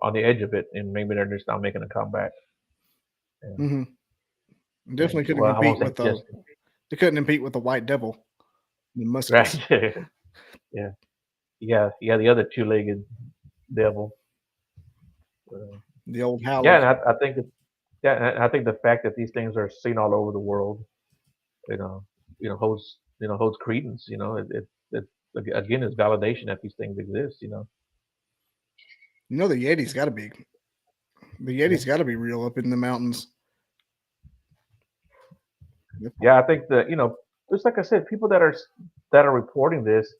on the edge of it, and maybe they're just now making a comeback. And, Hmm. and Definitely couldn't well, I won't compete say with the just they couldn't compete with the White Devil, the right. muskets, Yeah, yeah, the other two-legged devil. Uh, the old yeah, howler. and I think yeah, and I think the fact that these things are seen all over the world, you know, holds credence. It again is validation that these things exist. You know the Yeah, Yeti's got to be real up in the mountains. yeah. I think that just like I said, people that are reporting this.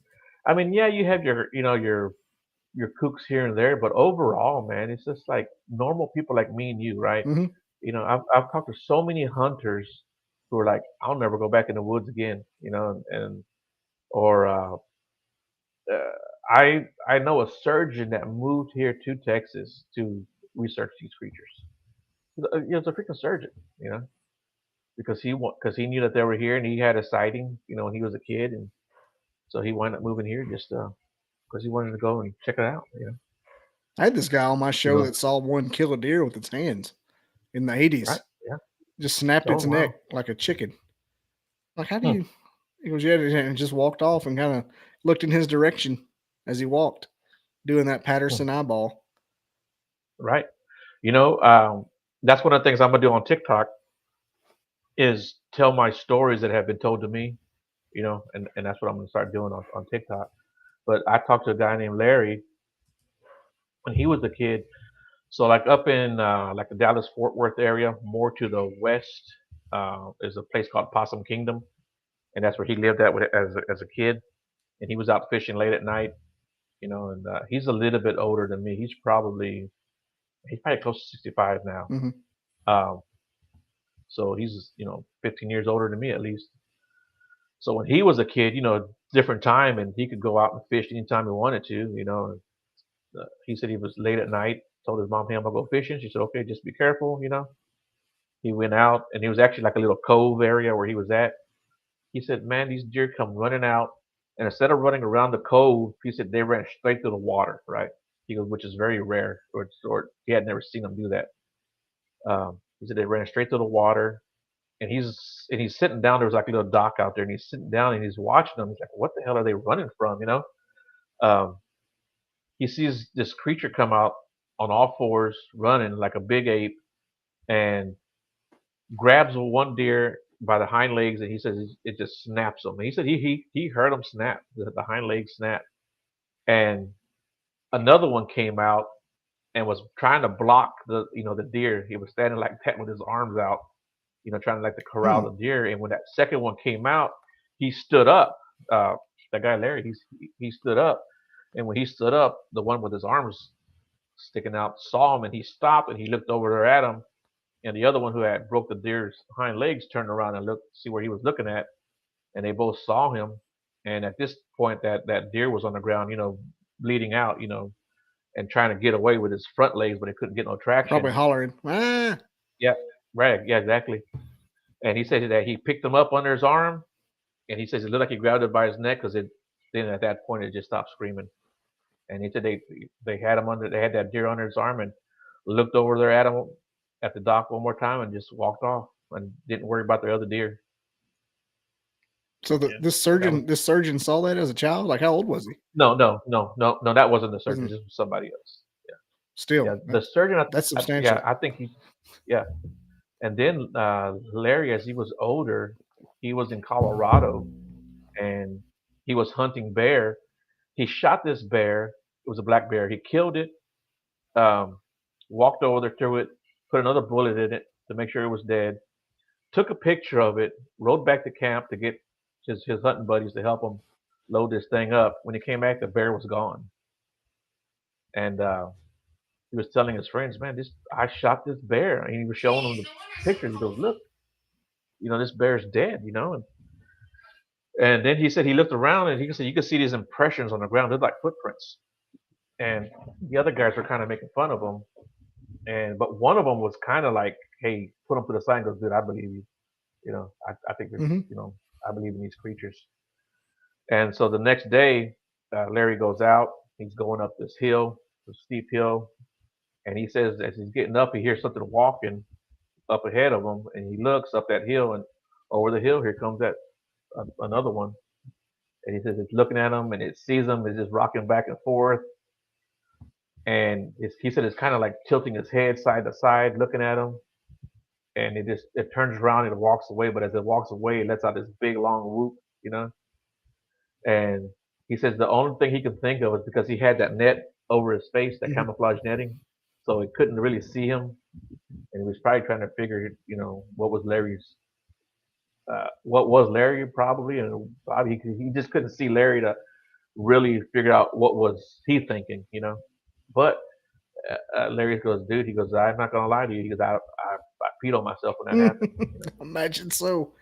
I mean, yeah, you have your kooks here and there, but overall, man, it's just like normal people like me and you, right? Hmm. I've talked to so many hunters who are like, I'll never go back in the woods again, and or uh, I know a surgeon that moved here to Texas to research these creatures. It's a freaking surgeon, you know, because he knew that they were here and he had a sighting, when he was a kid, and so he wound up moving here just because he wanted to go and check it out, I had this guy on my you show know, that saw one kill a deer with its hands in the right? 80s. Yeah. Just snapped Oh its neck wow. like a chicken. Like, how do Hmm. you? He goes, yeah, and just walked off and kind of looked in his direction as he walked, doing that Hmm. Patterson eyeball. Right. You know, that's one of the things I'm gonna do on TikTok is tell my stories that have been told to me, and that's what I'm gonna start doing on TikTok. But I talked to a guy named Larry when he was a kid. So like up in like the Dallas Fort Worth area, more to the west, is a place called Possum Kingdom, and that's where he lived at as a kid. And he was out fishing late at night, and he's a little bit older than me. He's probably close to 65 now. Hmm. Um, so he's 15 years older than me at least. So when he was a kid, different time, and he could go out and fish anytime he wanted to. He said he was late at night. Told his mom, "Hey, I'm gonna go fishing." She said, "Okay, just be careful." He went out, and he was actually like a little cove area where he was at. He said, "Man, these deer come running out, and instead of running around the cove, he said they ran straight to the water, right?" He goes, which is very rare, or he had never seen them do that. He said they ran straight to the water, and he's sitting down. There was like a little dock out there, and he's sitting down and he's watching them. He's like, "What the hell are they running from?" Um, he sees this creature come out on all fours, running like a big ape, and grabs one deer by the hind legs, and he says it just snaps him. And he said he heard him snap, the hind legs snap, and another one came out and was trying to block the deer. He was standing like that with his arms out, trying to like to corral Hmm. the deer. And when that second one came out, he stood up. Uh, that guy Larry, he stood up, and when he stood up, the one with his arms sticking out saw him, and he stopped and he looked over there at him. And the other one who had broke the deer's hind legs turned around and looked see where he was looking at, and they both saw him. And at this point, that deer was on the ground, bleeding out, and trying to get away with his front legs, but he couldn't get no Probably traction. hollering, ah. Yeah, right. Yeah, exactly. And he said that he picked him up under his arm, and he says it looked like he grabbed it by his neck because it. Then at that point, it just stopped screaming. And he said they had him under. They had that deer under his arm and looked over there at him at the dock one more time and just walked off and didn't worry about the other deer. So Yeah. So that was this surgeon saw that as a child. Like, how old was he? no. That wasn't the surgeon. Wasn't This was somebody else. still Yeah. The surgeon. that's Yeah. substantial. I think he. Yeah. And then Larry, as he was older, he was in Colorado and he was hunting bear. He shot this bear. It was a black bear. He killed it. Um, walked over there to it, put another bullet in it to make sure it was dead. Took a picture of it. Rode back to camp to get his hunting buddies to help him load this thing up. When he came back, the bear was gone, and he was telling his friends, "Man, this I shot this bear." And he was showing them the pictures. He goes, "Look, this bear's dead." And then he said he looked around and he said you could see these impressions on the ground. They're like footprints. And the other guys were kind of making fun of him. And but one of them was kind of like, "Hey, put him to the side." And goes, "Dude, I believe you. I think there's, Hmm. I believe in these creatures." And so the next day, Larry goes out. He's going up this hill, this steep hill, and he says as he's getting up, he hears something walking up ahead of him, and he looks up that hill, and over the hill here comes that another one. And he says it's looking at him, and it sees him, it's just rocking back and forth, and he said it's kind of like tilting his head side to side, looking at him, and it turns around and it walks away. But as it walks away, it lets out this big long whoop, you know. And he says the only thing he could think of is because he had that net over his face, that Hmm. camouflage netting, so he couldn't really see him, and he was probably trying to figure, what was Larry probably, and Bobby. He just couldn't see Larry to really figure out what was he thinking, you know. But Larry goes, "Dude," he goes, "I'm not gonna lie to you." He goes, I peed on myself when that happened. Imagine so.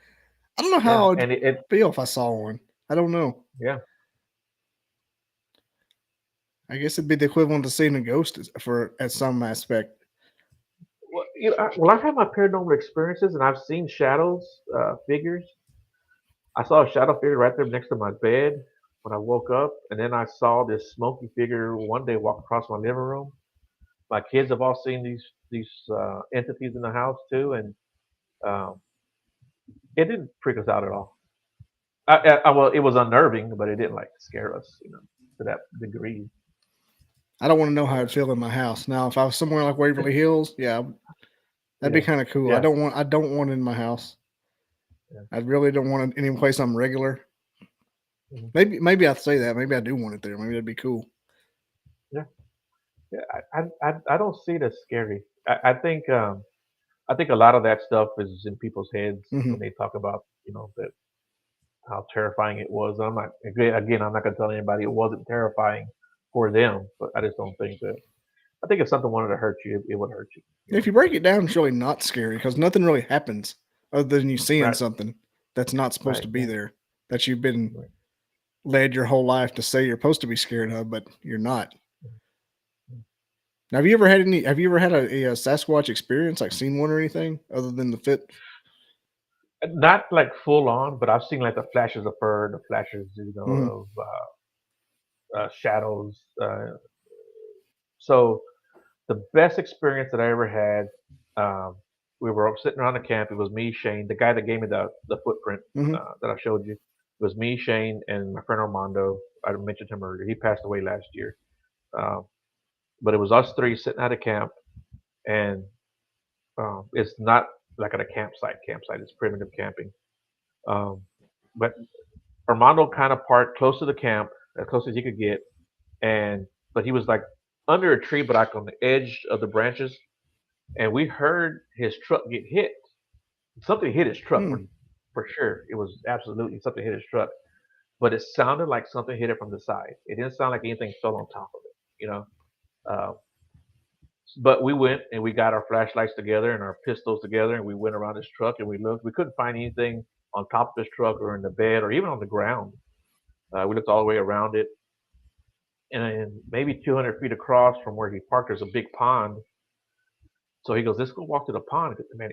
I don't know Yeah, how I'd and it feel if I saw one. I don't know. yeah. I guess it'd be the equivalent of seeing a ghost for at some aspect. Well, I've had my paranormal experiences, and I've seen shadows, figures. I saw a shadow figure right there next to my bed when I woke up, and then I saw this smoky figure one day walk across my living room. My kids have all seen these entities in the house too, and um, it didn't freak us out at all. Well, it was unnerving, but it didn't like scare us, to that degree. I don't want to know how I'd Yeah, feel in my house. Now, if I was somewhere like Waverly Hills, yeah, that'd be yeah, kind of cool. yeah, I don't want it in my house. yeah. I really don't want it any place I'm regular. Mhm. Maybe I'd say that. Maybe I do want it there. Maybe that'd be cool. Yeah, yeah. I don't see it as scary. I think a lot of that stuff is in people's heads Hmm. when they talk about that how terrifying it was. I'm not going to tell anybody it wasn't terrifying for them, but I just don't think that. I think if something wanted to hurt you, it would hurt you. You If know, you break it down, it's really not scary because nothing really happens other than you seeing right, something that's not supposed right, to be yeah, there that you've been right. led your whole life to say you're supposed to be scared of, but you're not. Mhm. Now, have you ever had any? Have you ever had a Sasquatch experience, like seen one or anything, other than the fit? Not like full on, but I've seen like the flashes of fur, the flashes, Hmm. of shadows. So the best experience that I ever had, um, we were sitting around the camp. It was me, Shane, the guy that gave me the footprint Hmm. that I showed you. It was me, Shane, and my friend Armando. I mentioned him earlier. He passed away last year. Um, but it was us three sitting at a camp, and it's not like at a campsite. Campsite is primitive camping. Um, but Armando kind of parked close to the camp, as close as he could get, and but he was like under a tree, but like on the edge of the branches, and we heard his truck get hit. Something hit his truck Hmm. for sure. It was absolutely something hit his truck, but it sounded like something hit it from the side. It didn't sound like anything fell on top of it, you know. Uh, but we went and we got our flashlights together and our pistols together, and we went around his truck and we looked. We couldn't find anything on top of his truck or in the bed or even on the ground. We looked all the way around it, and maybe 200 feet across from where he parked, there's a big pond. So he goes, "Let's go walk to the pond." Man,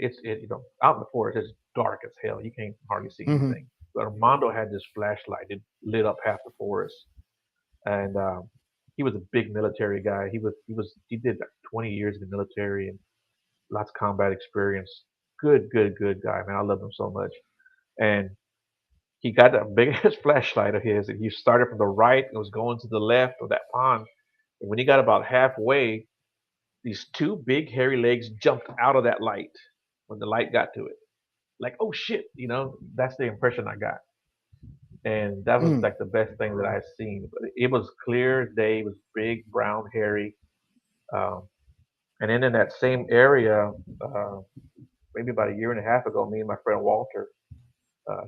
out in the forest. It's dark as hell. You can't hardly see Hmm. anything. But Armando had this flashlight. It lit up half the forest, and he was a big military guy. He did like 20 years in the military and lots of combat experience. Good, good, good guy, man. I love him so much. And he got that big ass flashlight of his, and he started from the right and was going to the left of that pond. And when he got about halfway, these two big hairy legs jumped out of that light when the light got to it. Like, oh shit, that's the impression I got. And that was Mm. like the best thing that I had seen. But it was clear as day. It was big, brown, hairy. Um, and then in that same area, uh, maybe about a year and a half ago, me and my friend Walter,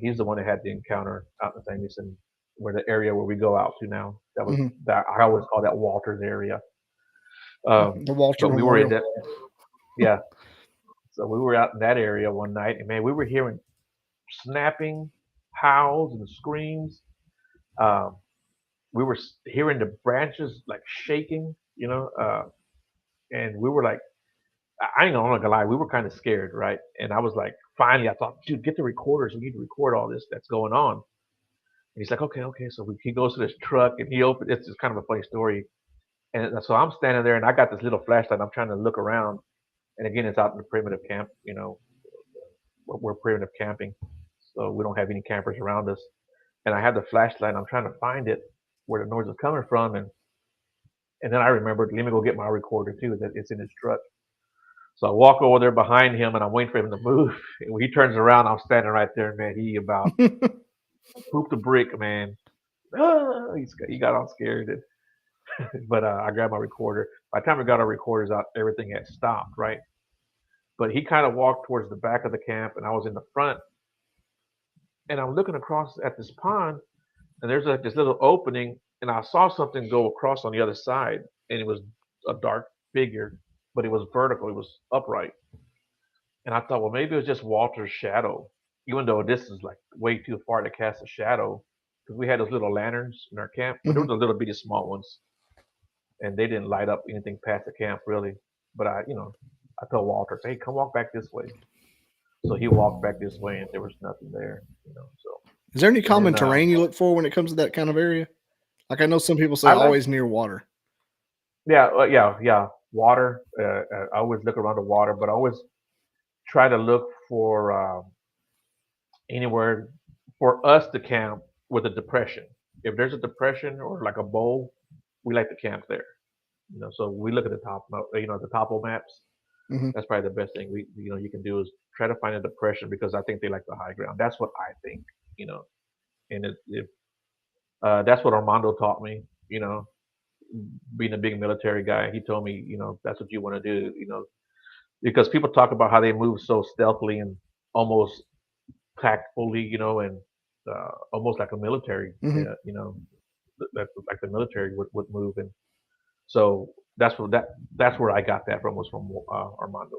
he's the one that had the encounter out in St. Lucie, where the area where we go out to now. That was Hmm. that I always call that Walter's area. The Walter But we were in Memorial. that, yeah. So we were out in that area one night, and man, we were hearing snapping, howls, and screams. Um, we were hearing the branches like shaking, and we were like, I ain't gonna lie, we were kind of scared, right? And I was like, finally, I thought, dude, get the recorders. We need to record all this that's going on. And he's like, okay, okay. So he goes to this truck and he opens. It's just kind of a funny story. And so I'm standing there and I got this little flashlight. I'm trying to look around. And again, it's out in the primitive camp. We're primitive camping, so we don't have any campers around us. And I have the flashlight. And I'm trying to find it where the noise is coming from. And then I remembered, let me go get my recorder too. That it's in his truck. So I walk over there behind him and I'm waiting for him to move. And when he turns around, I'm standing right there, man. He about pooped a brick, man. He got all scared. But I grabbed my recorder. By the time we got our recorders out, everything had stopped, right? But he kind of walked towards the back of the camp, and I was in the front. And I'm looking across at this pond, and there's like this little opening, and I saw something go across on the other side, and it was a dark figure, but it was vertical, it was upright. And I thought, well, maybe it was just Walter's shadow, even though this is like way too far to cast a shadow, because we had those little lanterns in our camp, but there Hmm. was a little bitty small ones, and they didn't light up anything past the camp really. But I told Walter, hey, come walk back this way. So he walked back this way, and there was nothing there. So Is there any and common then terrain you look for when it comes to that kind of area? Like I know some people say I like, always near water. yeah, yeah, water. I always look around the water, but I always try to look for anywhere for us to camp with a depression. If there's a depression or like a bowl, we like to camp there. So we look at the top, the topo maps. Hmm. That's probably the best thing you can do is try to find a depression because I think they like the high ground. That's what I think, you know. And if that's what Armando taught me, being a big military guy, he told me, that's what you want to do, because people talk about how they move so stealthily and almost tactfully, and almost like a military, Hmm. that's like the military would move. And so that's where I got that from, was from Armando.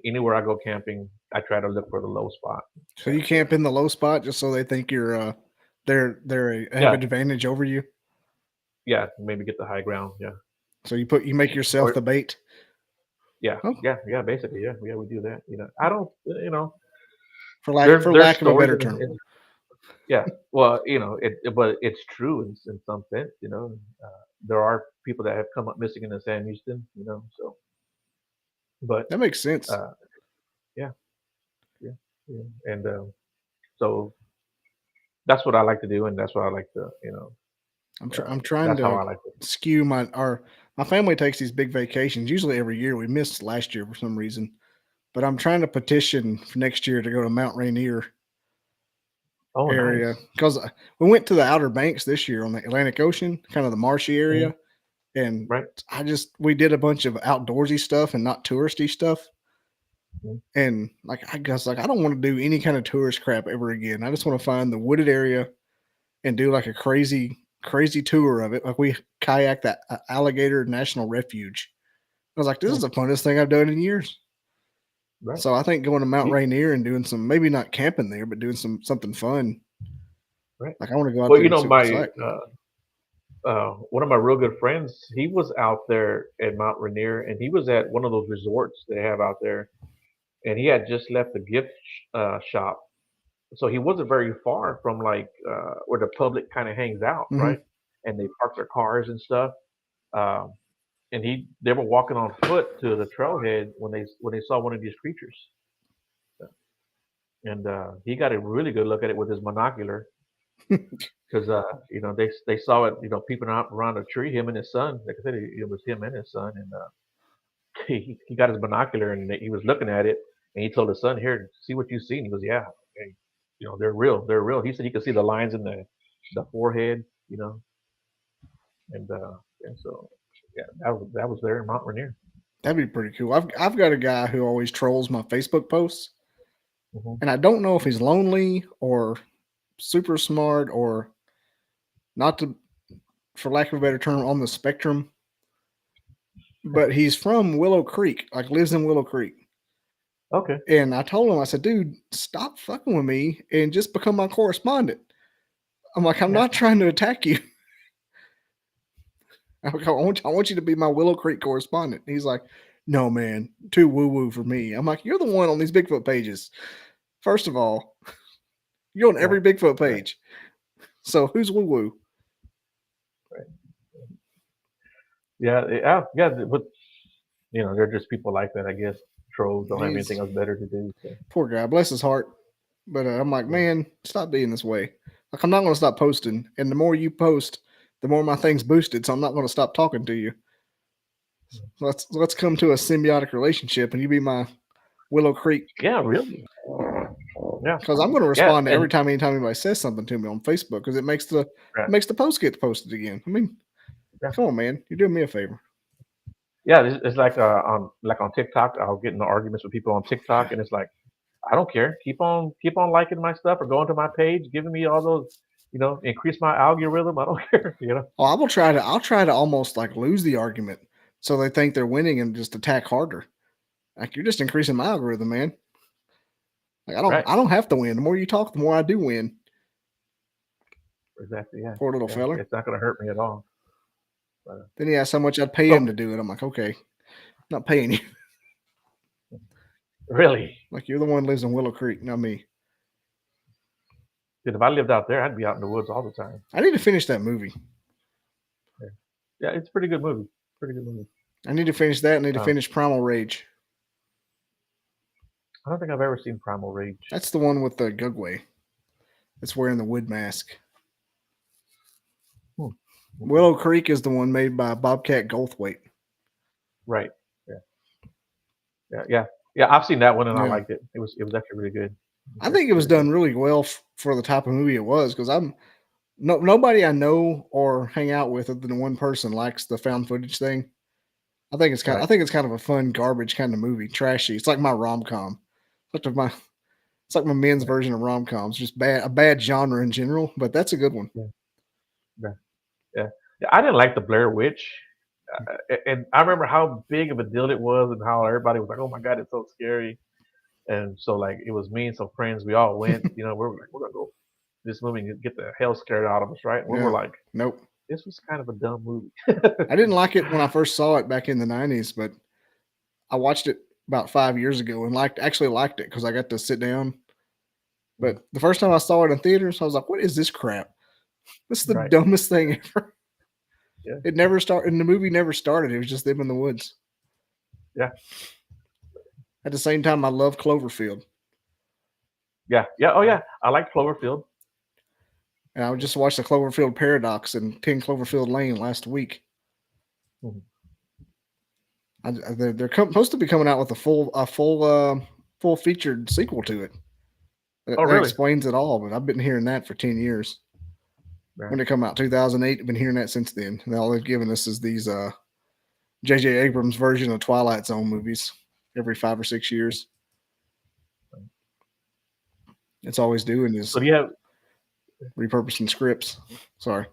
Anywhere I go camping, I try to look for the low spot. So Camp you there. camp in the low spot just so they think you're have Yeah, an advantage over you. yeah, maybe get the high ground. Yeah, So you make yourself or the bait. yeah, Oh, yeah, basically, yeah, yeah, we do that. I don't, for there's lack of a stories better term. yeah, well, but it's true in some sense. There are people that have come up missing in the San Houston. So but That makes sense. uh, yeah, yeah, yeah, and so that's what I like to do, and that's what I like to, I'm trying that's how to I like to. skew my family takes these big vacations usually every year. We missed last year for some reason, but I'm trying to petition for next year to go to Mount Rainier Oh, area nice. because we went to the Outer Banks this year on the Atlantic Ocean, kind of the marshy Mhm. area, and Right. we did a bunch of outdoorsy stuff and not touristy stuff. Mhm. And like I guess like I don't want to do any kind of tourist crap ever again. I just want to find the wooded area and do like a crazy tour of it. Like we kayak that Alligator National Refuge. I was like, this is Mm. the funnest thing I've done in years. Right. So I think going to Mount You- Rainier and doing some maybe not camping there, but doing something fun. Right. Like I want to go out Well, there and see what it's my like. one of my real good friends, he was out there at Mount Rainier, and he was at one of those resorts they have out there, and he had just left the gift shop, so he wasn't very far from like where the public kind of hangs out, right? Hmm. And they park their cars and stuff. Um, and they were walking on foot to the trailhead when they saw one of these creatures, and he got a really good look at it with his monocular. because they saw it, peeping out around a tree. Him and his son. Like I said, it was him and his son, and he got his binocular and he was looking at it, and he told his son, "Here, see what you see." And he goes, "Yeah, hey, they're real. They're real." He said he could see the lines in the forehead, and so yeah, that was there in Mount Rainier. That'd be pretty cool. I've got a guy who always trolls my Facebook posts, Hmm. and I don't know if he's lonely or super smart or not to, for lack of a better term, on the spectrum. But he's from Willow Creek, like lives in Willow Creek. Okay. And I told him, I said, dude, stop fucking with me and just become my correspondent. I'm like, I'm Yeah. not trying to attack you. I want you to be my Willow Creek correspondent. He's like, no, man, too woo woo for me. I'm like, you're the one on these Bigfoot pages. First of all, you're on every Bigfoot Right. page. So who's woo woo? Right. Yeah. But they're just people like that, I guess. Trolls don't have He's anything else better to do. So. poor guy, bless his heart. But I'm like, Yeah. man, stop being this way. Like, I'm not going to stop posting. And the more you post, the more my thing's boosted. So I'm not going to stop talking to you. Let's come to a symbiotic relationship, and you be my Willow Creek. Yeah, really. Yeah. Because I'm going to Yeah, respond to and anytime anybody says something to me on Facebook, because it makes the right. post get posted again. I mean, Yeah. come on, man, you're doing me a favor. Yeah, it's like on TikTok. I'll get into arguments with people on TikTok, and it's like I don't care. Keep on liking my stuff or going to my page, giving me all those, increase my algorithm. I don't care. Oh, I'll try to almost like lose the argument, so they think they're winning and just attack harder. Like, you're just increasing my algorithm, man. Like, Right. I don't have to win. The more you talk, the more I do win. Exactly. Yeah. Poor little Yeah. feller. It's not going to hurt me at all. But, Then he asked how much I'd pay so him to do it. I'm like, okay, not paying you. really, Like, you're the one who lives in Willow Creek, not me. if I lived out there, I'd be out in the woods all the time. I need to finish that movie. Yeah, it's a pretty good movie. Pretty good movie. I need to finish that. I need to Um, finish Primal Rage. I don't think I've ever seen Primal Rage. That's the one with the Gugway that's wearing the wood mask. Hmm. Willow Creek is the one made by Bobcat Goldthwait. Right. Yeah. I've seen that one and I Yeah. liked it. It was actually really good. I think it was done really well for the type of movie it was, because nobody I know or hang out with other than one person likes the found footage thing. I think it's Right. kind of a fun garbage kind of movie, trashy. It's like my rom com. It's like my men's Right. version of rom coms. Just a bad genre in general, but that's a good one. Yeah. Yeah. I didn't like the Blair Witch. And I remember how big of a deal it was and how everybody was like, "Oh my God, it's so scary." And so like it was me and some friends. We all went. We're like, we're gonna go to this movie and get the hell scared out of us, right? And we were Yeah. like, Nope. this was kind of a dumb movie. I didn't like it when I first saw it back in the 90s, but I watched it about 5 years ago and actually liked it because I got to sit down. But the first time I saw it in theaters, I was like, what is this crap? This is the Right. dumbest thing ever. Yeah. It never started, and the movie never started. It was just them in the woods. Yeah. At the same time, I love Cloverfield. Yeah. Oh yeah. I like Cloverfield. And I just watched the Cloverfield Paradox and 10 Cloverfield Lane last week. Mhm. They're supposed to be coming out with a full featured sequel to it. Oh That really? explains it all, but I've been hearing that for 10 years. Right. When it come out, 2008, I've been hearing that since then. And all they've given us is these J.J. Abrams version of Twilight Zone movies every 5 or 6 years. It's always doing is So do you have? repurposing scripts. Sorry.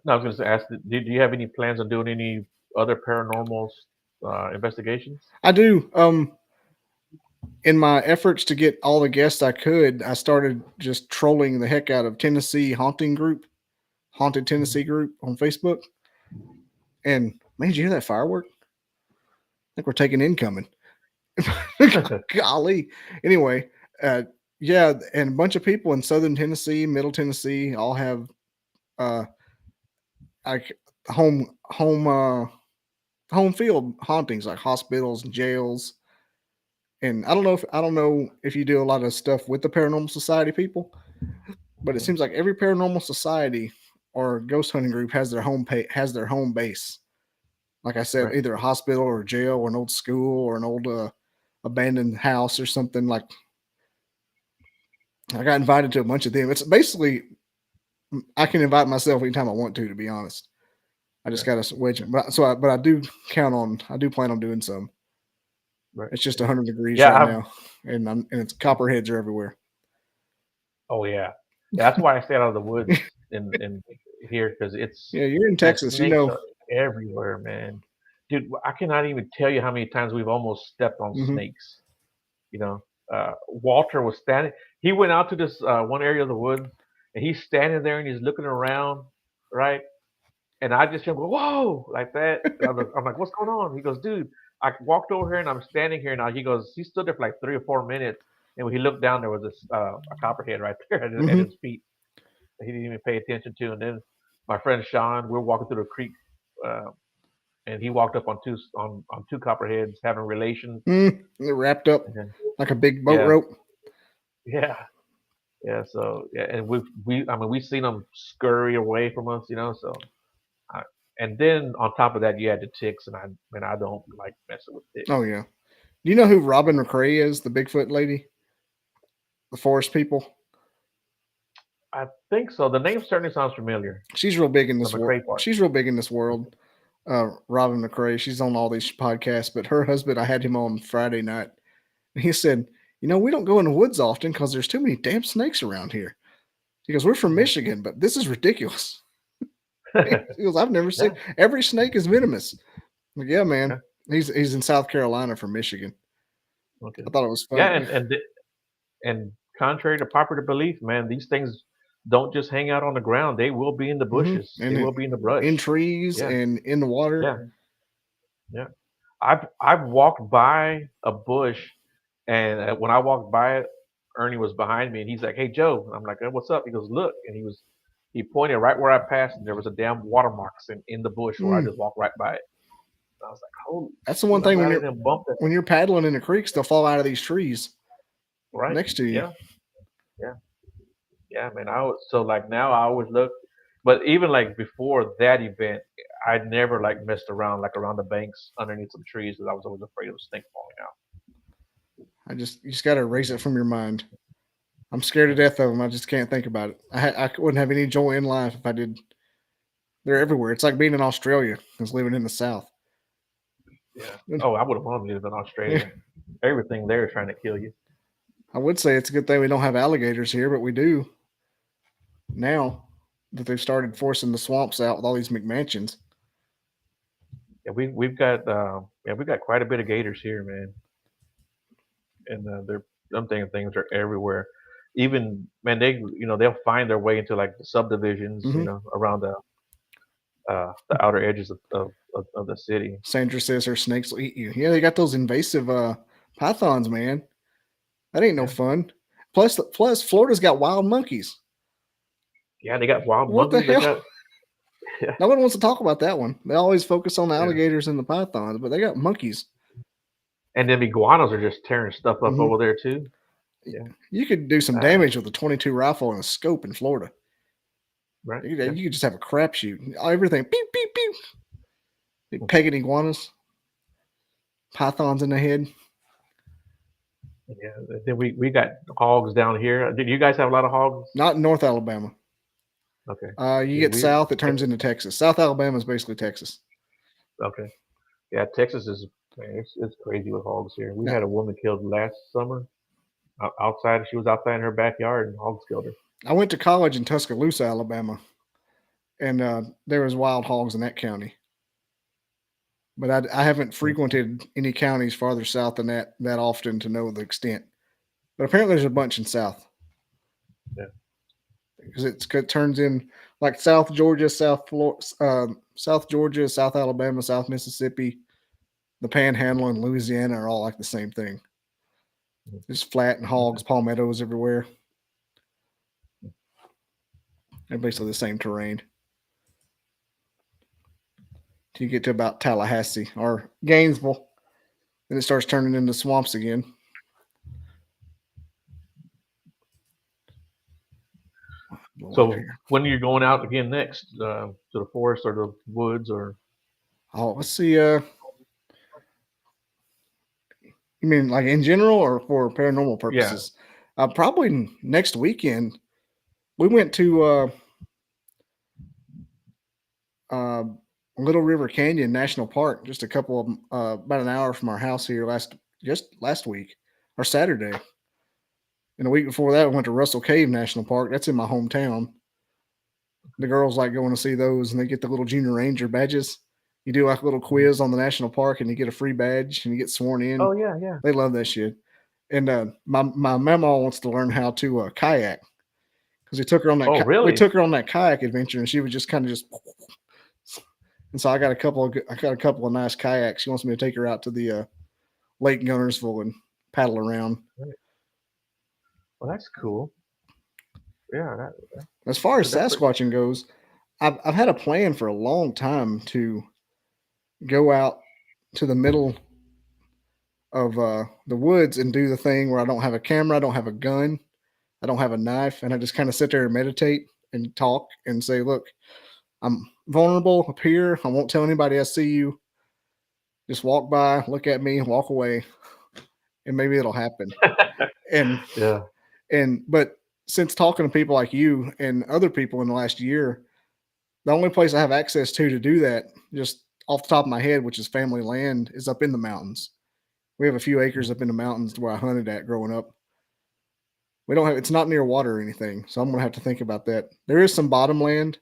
No, I was going to ask. Do you have any plans on doing any other paranormal investigations? I do. In my efforts to get all the guests I could, I started just trolling the heck out of Haunted Tennessee group on Facebook. And man, did you hear that firework? I think we're taking incoming. Golly. Anyway, yeah, and a bunch of people in Southern Tennessee, Middle Tennessee, all have like home field hauntings, like hospitals and jails. And I don't know if you do a lot of stuff with the Paranormal Society people, But it seems like every paranormal society or ghost hunting group has their home base. Like I said, Right. either a hospital or a jail or an old school or an old abandoned house or something. Like I got invited to a bunch of them. It's basically I can invite myself anytime I want to be honest. I just Right. got to wedge it. But I do I do plan on doing some. Right. It's just Yeah. 100 degrees Yeah. right now, and it's copperheads are everywhere. Oh yeah. Yeah. That's why I stay out of the woods in here because it's Yeah, you're in man, Texas, you snakes know. are everywhere, man. Dude, I cannot even tell you how many times we've almost stepped on Hmm. snakes. You know, Walter was standing. He went out to this one area of the woods, and he's standing there and he's looking around, right? And I just hear him go, "Whoa!" like that. And I'm like, "What's going on?" He goes, "Dude, I walked over here and I'm standing here now." He goes, he stood there for like 3 or 4 minutes, and when he looked down, there was a copperhead right there at Hmm. his feet. He didn't even pay attention to. And then my friend Sean, we're walking through the creek, uh, and he walked up on two copperheads having relations. They're wrapped up And then, like a big boat yeah, rope. yeah, yeah. So yeah, and I mean, we've seen them scurry away from us, you know. So, I, and then on top of that, you had the ticks, and I don't like messing with ticks. Oh yeah. Do you know who Robin McCrae is? The Bigfoot lady, the forest people. I think so. The name certainly sounds familiar. She's real big in The this world. McCray part. She's real big in this Okay. world. Robin McCrae. She's on all these podcasts, but her husband, I had him on Friday night. And he said, we don't go in the woods often because there's too many damn snakes around here. He goes, we're from Mhm. Michigan, but this is ridiculous. He goes, I've never seen Yeah. every snake is venomous. I'm like, yeah, man. Okay. He's in South Carolina from Michigan. Okay. I thought it was Yeah, funny. and contrary to popular belief, man, these things don't just hang out on the ground. They will be in the bushes. They And will be in the in brush. trees Yeah. and in the water. Yeah. Yeah. I've walked by a bush, and when I walked by it, Ernie was behind me, and he's like, "Hey, Joe." And I'm like, "What's up?" He goes, "Look," and he pointed right where I passed, and there was a damn watermarks in the bush where I Mm, just walked right by it. And I was like, "Holy that's the one shoot! I'm thing glad I didn't bump it." when you're paddling in the creeks, they'll fall out of these trees Right? next to you. Yeah. Yeah. Yeah, man. So like now I always look, but even like before that event, I never like messed around like around the banks underneath some trees because I was always afraid of a snake falling out. You just got to erase it from your mind. I'm scared to death of them. I just can't think about it. I wouldn't have any joy in life if I did. They're Yeah. everywhere. It's like being in Australia. Because living in the South. Yeah. Oh, I would have wanted to live in Australia. Everything there is trying to kill you. I would say it's a good thing we don't have alligators here, but we do now that they've started forcing the swamps out with all these McMansions. Yeah, we've got quite a bit of gators here, man, and they're I'm thinking things are everywhere. Even man, they'll find their way into like the subdivisions, Mm-hmm. around the outer edges of the city. Sandra says her snakes will eat you. Yeah, they got those invasive pythons, man. That ain't no Yeah, fun. Plus, Florida's got wild monkeys. yeah, they got wild What the monkeys. They hell? got yeah, No one wants to talk about that one. They always focus on the yeah, alligators and the pythons, but they got monkeys. and then iguanas are just tearing stuff up Hmm. over there too. Yeah, You could do some uh, damage with a 22 rifle and a scope in Florida. right. You Yeah, could just have a crapshoot. Everything, beep, beep, beep. mm, Pegging iguanas, pythons in the head. yeah. Then we got hogs down here. Did you guys have a lot of hogs? Not in North Alabama. Okay. You Yeah, get south, it turns into Texas. South Alabama is basically Texas. okay. Yeah, Texas is man, it's crazy with hogs here. We Now, had a woman killed last summer outside. She was outside in her backyard, and hogs killed her. I went to college in Tuscaloosa, Alabama, and there was wild hogs in that county. But I haven't Mm, frequented any counties farther south than that often to know the extent. But apparently, there's a bunch in South yeah, because it turns in like South Georgia, South Georgia, South Alabama, South Mississippi, the Panhandle, and Louisiana are all like the same thing. mm, Just flat and okay. hogs, palmettos everywhere. They're basically the same terrain. Till you get to about Tallahassee or Gainesville, then it starts turning into swamps again. So when are you going out again next? To the forest or the woods or? Oh, let's see. You mean like in general or for paranormal Yeah. purposes? Probably next weekend. We went to uh, Little River Canyon National Park, just a couple of about an hour from our house here last week or Saturday. And the week before that, we went to Russell Cave National Park. That's in my hometown. The girls like going to see those, and they get the little junior ranger badges. You do like a little Mhm. quiz on the national park, and you get a free badge, and you get sworn in. Oh yeah, yeah. They love that shit. And my mama wants to learn how to kayak because Oh we really? took her on that kayak adventure, and she was just kind of just. And so I got a couple of nice kayaks. She wants me to take her out to the Lake Gunnersville and paddle around. Right. Well, that's cool. Yeah, As far as that's pretty. Sasquatching goes, I've had a plan for a long time to go out to the middle of the woods and do the thing where I don't have a camera, I don't have a gun, I don't have a knife, and I just kind of sit there and meditate and talk and say, "Look, I'm vulnerable up here. I won't tell anybody I see you. Just walk by, look at me, walk away, and maybe it'll happen." And Yeah. but since talking to people like you and other people in the last year, the only place I have access to do that, just off the top of my head, which is family land, is up in the mountains. We have a few acres up in the mountains where I hunted at growing up. We don't have it's not near water or anything, so I'm gonna have to think about that. There is some bottom land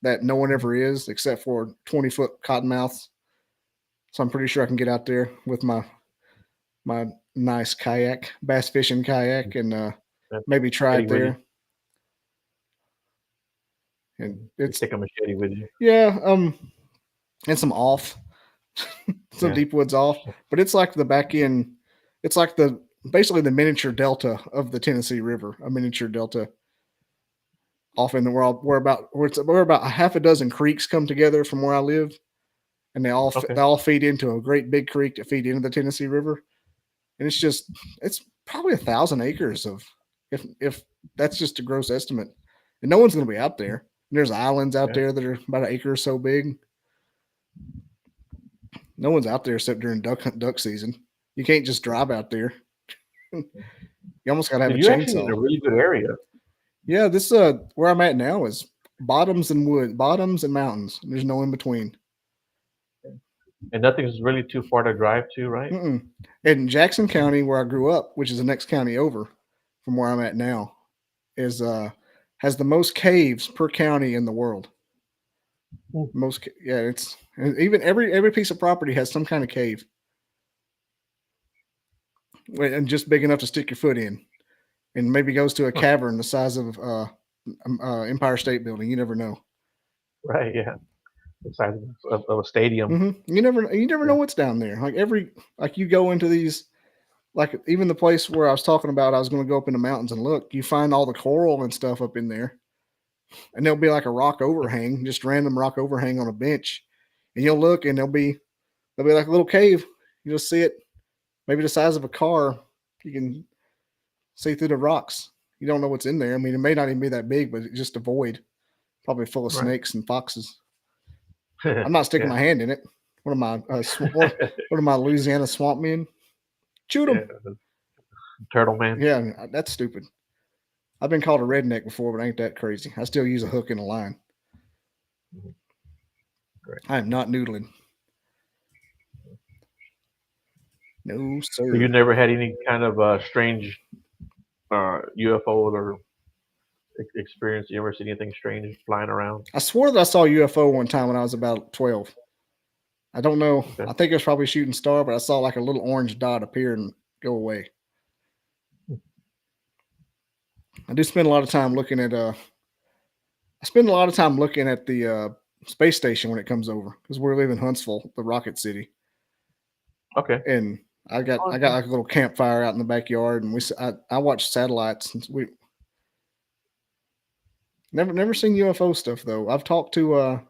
that no one ever is, except for 20-foot cottonmouths. So I'm pretty sure I can get out there with my nice kayak, bass fishing kayak, and That's maybe try machete it with you. there. And You it's take a machete with you. yeah, and some off, some Yeah. deep woods off, but it's like the back end. It's like the basically the miniature delta of the Tennessee River, a miniature delta off in the world. We're about a half a dozen creeks come together from where I live, and Okay. they all feed into a great big creek that feed into the Tennessee River. And it's probably 1,000 acres of if that's just a gross estimate, and no one's going to be out there. And there's islands out Yeah. there that are about an acre or so big. No one's out there except during duck season. You can't just drive out there. You almost got to So have a you're actually in chainsaw. a really good area, Yeah, this where I'm at now is bottoms and mountains. There's no in between. and nothing's really too far to drive to, right? Mm-mm. In Jackson County, where I grew up, which is the next county over from where I'm at now, is has the most caves per county in the world. Mm. Yeah, it's and even every piece of property has some kind of cave, and just big enough to stick your foot in, and maybe goes to a Huh. cavern the size of Empire State Building. You never know. Right. Yeah. The size of a stadium. You never know Yeah. what's down there. Like you go into these, like even the place where I was talking about, I was going to go up in the mountains and look. You find all the coral and stuff up in there, and there'll be like a rock overhang, just random rock overhang on a bench, and you'll look, and there'll be like a little cave. You just see it, maybe the size of a car. You can see through the rocks. You don't know what's in there. I mean, it may not even be that big, but it's just a void, probably full of Right. snakes and foxes. I'm not sticking Yeah. my hand in it. What am I? What am I? Louisiana swamp men? Shoot Yeah. them. The turtle man. Yeah, that's stupid. I've been called a redneck before, but ain't that crazy. I still use a hook and a line. Mhm. Great. I am not noodling. No, So you sir. never had any kind of strange UFO or experience? You ever seen anything strange flying around? I swore that I saw a UFO one time when I was about 12. I don't know. Okay. I think it was probably a shooting star, but I saw like a little orange dot appear and go away. I do spend a lot of time looking at I spend a lot of time looking at the space station when it comes over because we live in Huntsville, the rocket city, Okay. and Oh, I got okay. like a little campfire out in the backyard, and I watch satellites. And we never seen UFO stuff though. I've talked to a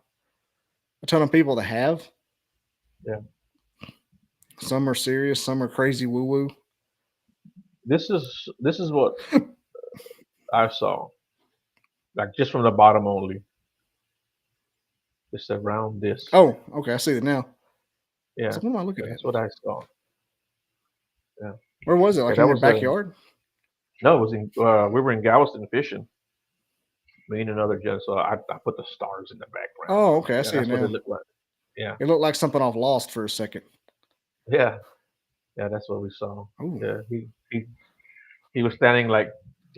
ton of people that have. Yeah. Some are serious, some are crazy woo woo. This is what I saw. like just from the bottom only, just around this. Oh, okay, I see it now. Yeah, So what am I looking yeah, at? that's what I saw. Yeah, Where was it? yeah, Like in that your was a backyard? no. It was in. We were in Galveston fishing, me and another jet. So I put the stars in the background. Oh, okay, I Yeah, see it that's what it now. looked like. Yeah, It looked like something off Lost for a second. yeah, yeah. That's what we saw. Oh, Yeah, he was standing like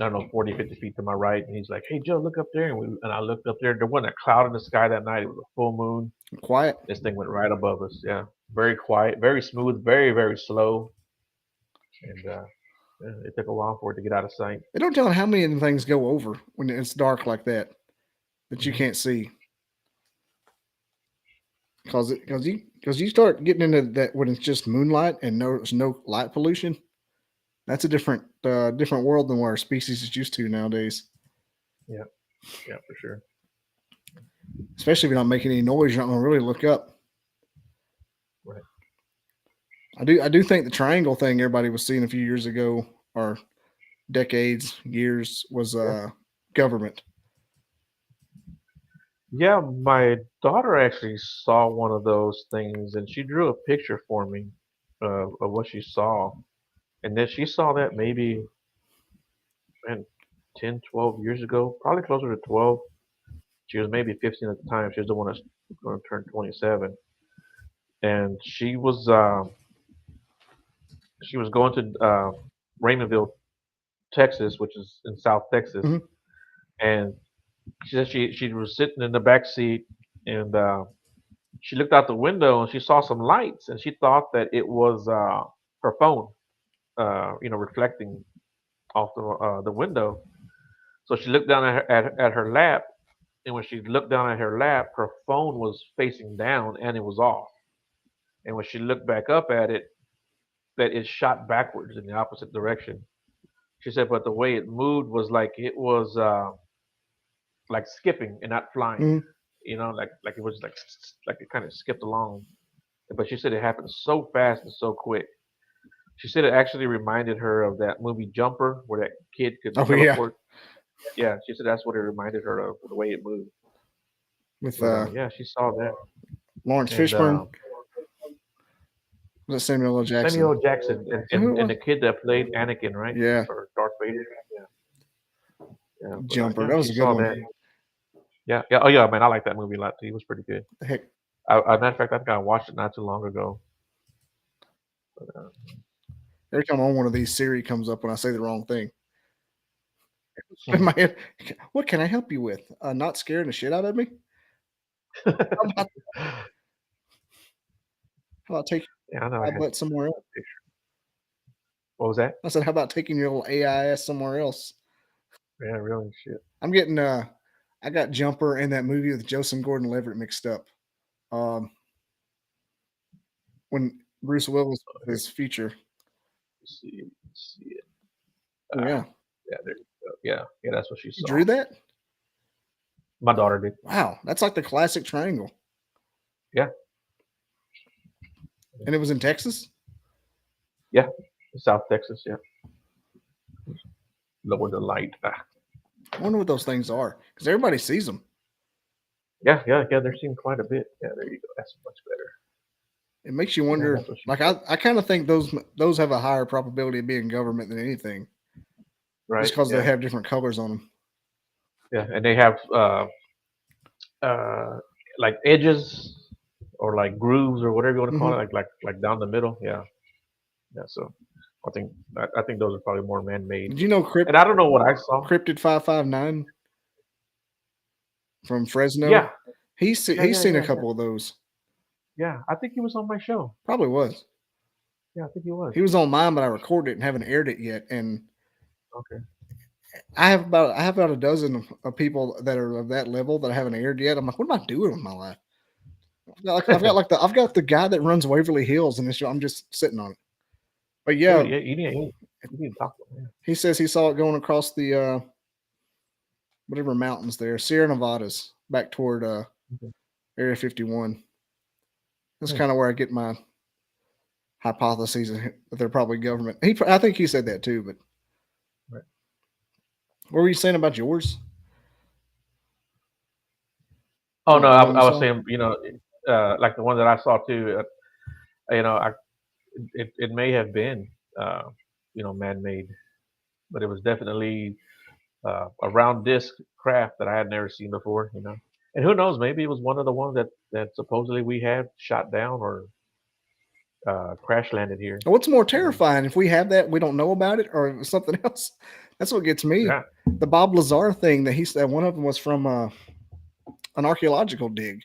I don't know 40, 50 feet to my right, and he's like, "Hey Joe, look up there." And I looked up there. There wasn't a cloud in the sky that night. It was a full moon. quiet. This thing went right above us. Yeah, very quiet, very smooth, very slow, and yeah, it took a while for it to get out of sight. They don't tell how many of them things go over when it's dark like that you Hmm. can't see. Because you start getting into that when it's just moonlight and there's no light pollution. That's a different world than what our species is used to nowadays. Yeah, yeah, for sure. Especially if you're not making any noise, you're not going to really look up. Right. I do think the triangle thing everybody was seeing a few years ago or decades, years was Yeah. government. Yeah, my daughter actually saw one of those things, and she drew a picture for me of what she saw, and then she saw that maybe man, 10, 12 years ago, probably closer to 12. She was maybe 15 at the time. She was the one that's going to turn 27, and she was going to Raymondville, Texas, which is in South Texas, Mhm. and she said she was sitting in the back seat, and she looked out the window and she saw some lights, and she thought that it was her phone, reflecting off the window. So she looked down at her lap, and when she looked down at her lap, her phone was facing down and it was off. And when she looked back up at it, that it shot backwards in the opposite direction. She said, but the way it moved was like it was like skipping and not flying. Mhm. Like it was like it kind of skipped along. But she said it happened so fast and so quick. She said it actually reminded her of that movie Jumper, where that kid could Oh yeah, teleport. Yeah, she said that's what it reminded her of, the way it moved. with But yeah, she saw that, Lawrence and Fishburne. Was it Samuel L. Samuel Jackson? L. Jackson, and, Is that who and it and was? the kid that played Anakin, right, Yeah, or Darth Vader. Yeah, yeah, but Jumper. yeah, That was she a good saw one. that. Yeah, yeah. Oh yeah, man, I like that movie a lot too. It was pretty good. The heck, Matter of fact, I think I watched it not too long ago. But, every time on one of these Siri comes up when I say the wrong thing. In my head, what can I help you with? Not scaring the shit out of me. How about, how about taking yeah, I know. I my had butt somewhere else? a picture. What was that? I said, how about taking your little AIS somewhere else? Yeah, really shit. I'm getting I got Jumper and that movie with Joseph Gordon-Levitt mixed up. Um, when Bruce Willis Oh, here, his future. see it. Oh Ah, yeah, yeah, there you go. Yeah, yeah, that's what she you saw. drew that? My daughter did. Wow, that's like the classic triangle. Yeah, And it was in Texas. yeah, South Texas. Yeah, lower the light. Ah, I wonder what those things are because everybody sees them. yeah, yeah, yeah. They're seeing quite a bit. Yeah, there you go. That's much better. It makes you Yeah, wonder. that's what she Like saw. I kind of think those have a higher probability of being government than anything, just Right. because they Yeah, have different colors on them. yeah, and they have uh like edges or like grooves or whatever you want to call it, Hmm. like down the middle. Yeah, yeah. So I think those are probably more man-made. Did you know And I don't know what I saw. Cryptid 559 from Fresno? Yeah, yeah, He's yeah, seen a yeah, yeah. couple of those. Yeah, I think he was on my show. Probably was. Yeah, I think he was. He was on mine, but I recorded it and haven't aired it yet. And Okay. I have about a dozen of people that are of that level that I haven't aired yet. I'm like, what am I doing with my life? I've got the guy that runs Waverly Hills, and I'm just sitting on it. But Dude, yeah, yeah, you need to talk to him. he says he saw it going across the whatever mountains there, Sierra Nevadas, back toward Yeah. Area 51. That's Nice. kind of where I get my hypotheses that they're probably government. I think he said that too. But Right. what were you saying about yours? Oh no, The one you I was saw? saying, like the one that I saw too. You know, it may have been, uh, man-made, but it was definitely a round disc craft that I had never seen before. And who knows? Maybe it was one of the ones that supposedly we had shot down or crash landed here. And what's more You know, terrifying, if we have that, we don't know about it, or if it's something else? That's what gets me. yeah. The Bob Lazar thing that he said, one of them was from an archaeological dig.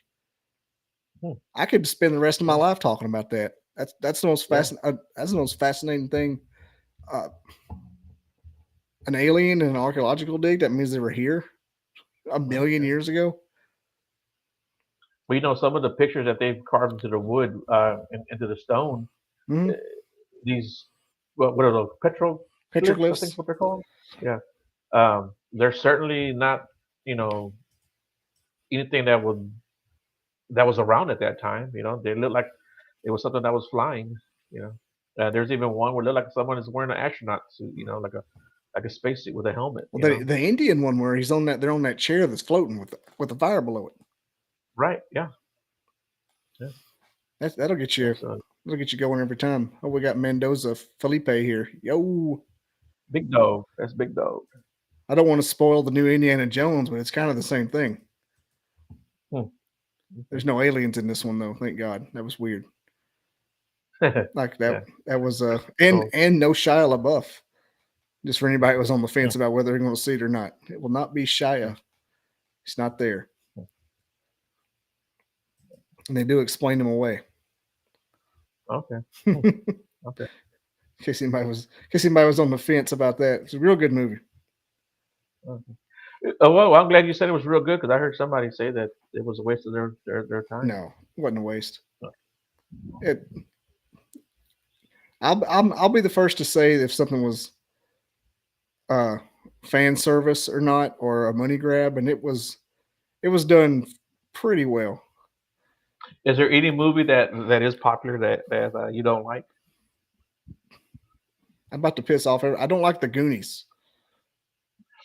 Hmm. I could spend the rest of my Yeah. life talking about that. That's the most Yeah. that's the most fascinating thing. Uh, an alien in an archaeological dig, that means they were here a million Okay. years ago. Well, some of the pictures that they've carved into the wood, into the stone, uh, Mm-hmm. these, what are those, petroglyphs? I think is Petroglyphs. what they're called. Yeah. They're certainly not, you know, anything that was around at that time. They look like it was something that was flying. You know, there's even one where it looked like someone is wearing an astronaut suit. Like a spacesuit with a helmet. Well, the Indian one where he's on that, they're on that chair that's floating with the fire below it. Right? Yeah. Yeah. That'll get Yeah. you. So That'll get you going every time. Oh, we got Mendoza Felipe here. Yo, big dog. That's big dog. I don't want to spoil the new Indiana Jones, but it's kind of the same thing. Hmm. There's no aliens in this one though. Thank God. That was weird. Okay. Like that. Yeah. That was So and no Shia LaBeouf. Just for anybody who was on the yeah. fence about whether they're going to see it or not, it will not be Yeah. Shia. He's not there, Yeah. and they do explain him away. Okay. Hmm. in Okay. case anybody was on the fence about that, it's a real good movie. Okay. Well, I'm glad you said it was real good because I heard somebody say that it was a waste of their time. No, it wasn't a waste. Oh, It. I'll be the first to say if something was uh fan service or not, or a money grab, and it was done pretty well. is there any movie that is popular that you don't like? I'm about to piss off. I don't like the Goonies.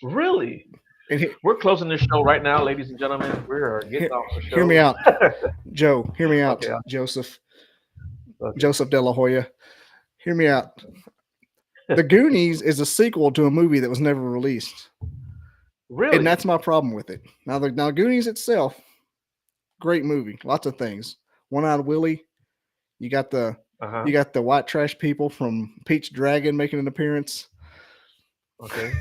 Really? And We're closing this show right now, ladies and gentlemen. We are getting off the hear me show. out, Joe. Hear me out, Okay. Joseph Okay. De La Hoya. Hear me out. The Goonies is a sequel to a movie that was never released, and Really? that's my problem with it. Now Goonies itself, great movie, lots of things. One Eyed Willie. You got the Uh huh. you got the white trash people from Peach Dragon making an appearance. Okay.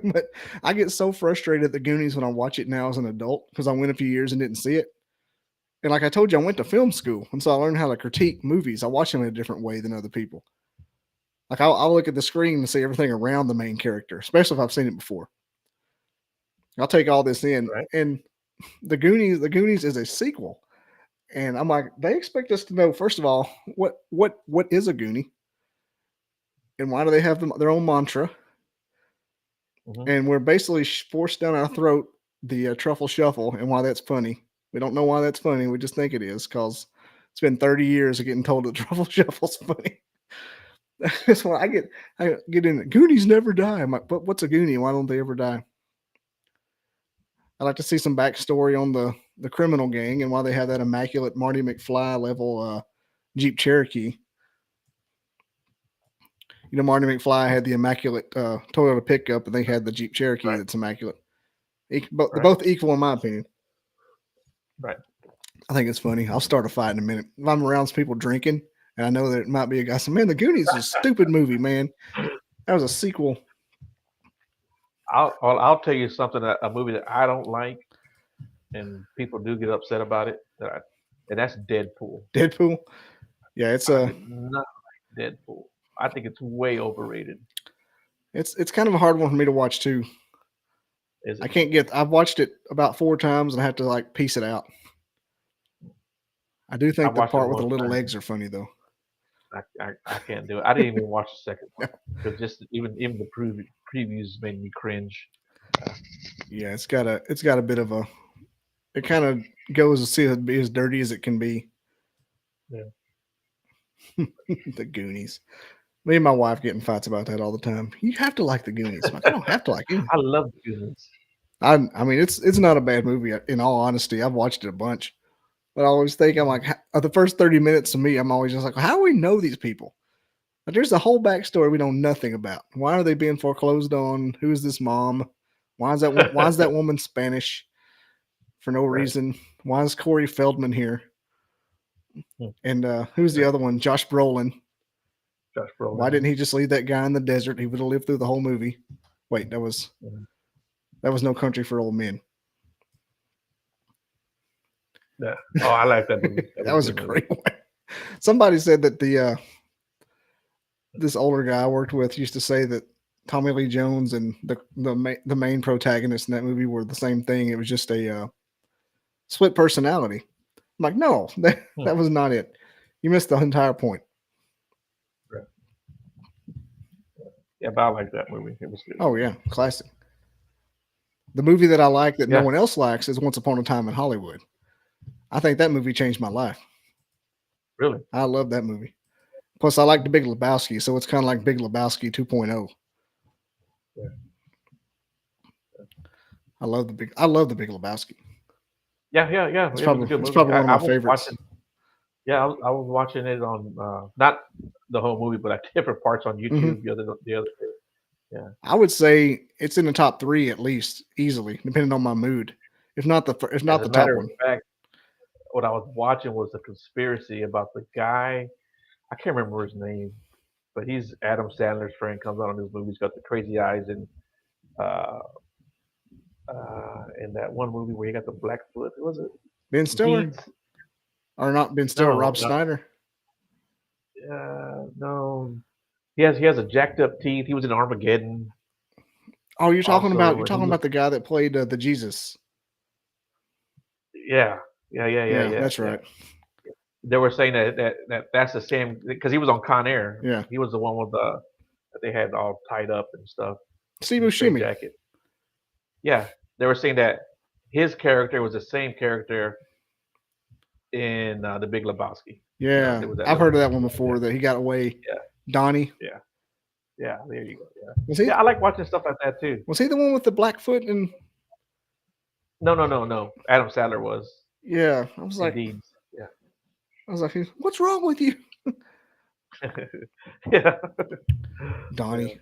But I get so frustrated at the Goonies when I watch it now as an adult because I went a few years and didn't see it. And like I told you, I went to film school, and so I learned how to critique movies. I watch them in a different way than other people. Like I'll look at the screen and see everything around the main character, especially if I've seen it before. I'll take all this in. Right. And the Goonies is a sequel, and I'm like, they expect us to know first of all what is a Goonie, and why do they have their own mantra, Hmm. and we're basically forced down our throat the truffle shuffle and why that's funny. We don't know why that's funny. We just think it is because it's been 30 years of getting told that truffle shuffle's funny. That's why I get in it. Goonies never die. I'm like, but what's a Goonie? Why don't they ever die? I'd like to see some backstory on the criminal gang and why they have that immaculate Marty McFly level Jeep Cherokee. Marty McFly had the immaculate Toyota pickup, and they had the Jeep Cherokee Right. that's immaculate. But they're Right. both equal in my opinion. Right. I think it's funny. I'll start a fight in a minute. If I'm around some people drinking, and I know that it might be a guy saying, "Man, the Goonies is a stupid movie, man. That was a sequel." I'll tell you something. A movie that I don't like, and people do get upset about it. And that's Deadpool. Deadpool. Yeah, I do not like Deadpool. I think it's way overrated. it's kind of a hard one for me to watch too. Is I it? can't get. I've watched it about 4 times, and I have to like piece it out. I do I think the watched it part with the one little time. legs are funny though. I can't do it. I didn't even watch the second part because just even the previews made me cringe. Yeah, it's got a bit of a. It kind of goes to see it be as dirty as it can be. Yeah. The Goonies. Me and my wife get in fights about that all the time. You have to like the Goonies. I'm like, I don't have to like Goonies. I love the Goonies. I mean, it's not a bad movie. In all honesty, I've watched it a bunch, but I always think I'm like the first 30 minutes of me, I'm always just like, how do we know these people? Like, there's a whole backstory we know nothing about. Why are they being foreclosed on? Who is this mom? Why is that woman Spanish for no Right. reason? Why is Corey Feldman here? Hmm. And who's the Right. other one? Josh Brolin. Josh Why Brolin. didn't he just leave that guy in the desert? He would have lived through the whole movie. Wait, Mhm. that was No Country for Old Men. Yeah. Oh, I like that movie. That That was a was a good movie. great one. Somebody said that the this older guy I worked with used to say that Tommy Lee Jones and the main protagonist in that movie were the same thing. It was just a split personality. I'm like, no, Hmm. that was not it. You missed the entire point. Right. Yeah, but I like that movie. It was good. Oh yeah, classic. The movie that I like that no Yeah. one else likes is Once Upon a Time in Hollywood. I think that movie changed my life. Really. I love that movie. Plus, I like The Big Lebowski, so it's kind of like Big Lebowski 2.0. Yeah. I love The Big Lebowski. Yeah. Yeah. Yeah. It's It was a probably good it's movie. probably one of I my was favorites. watching. Yeah, I was watching it on not the whole movie, but like different parts on Hmm. YouTube the other day. Yeah. I would say it's in the top three at least, easily, depending on my mood. If As not a the top matter of one. fact, what I was watching was a conspiracy about the guy. I can't remember his name, but he's Adam Sandler's friend. Comes out on his movie. He's got the crazy eyes and uh, in that one movie where he got the black foot. Was it Ben Stiller, Deeds? or not Ben Stiller? No, Rob not Schneider. no. He has a jacked up teeth. He was in Armageddon Oh, also, you're and he talking was about the guy that played the Jesus. yeah, yeah, yeah, yeah, Yeah, yeah, that's yeah. right. They were saying that's the same because he was on Con Air. Yeah, He was the one with the that they had all tied up and stuff Steve in the straight Buscemi. jacket. Yeah, they were saying that his character was the same character in the Big Lebowski. Yeah, There was that I've little heard of that one yeah, before. That he got away. yeah, Donnie, yeah, yeah. There you go. Yeah, was he yeah. I like watching stuff like that too. was he the one with the black foot? And No, no, no, no. Adam Sandler was yeah, indeed. Yeah, I was like, what's wrong with you, yeah, yeah. Donnie?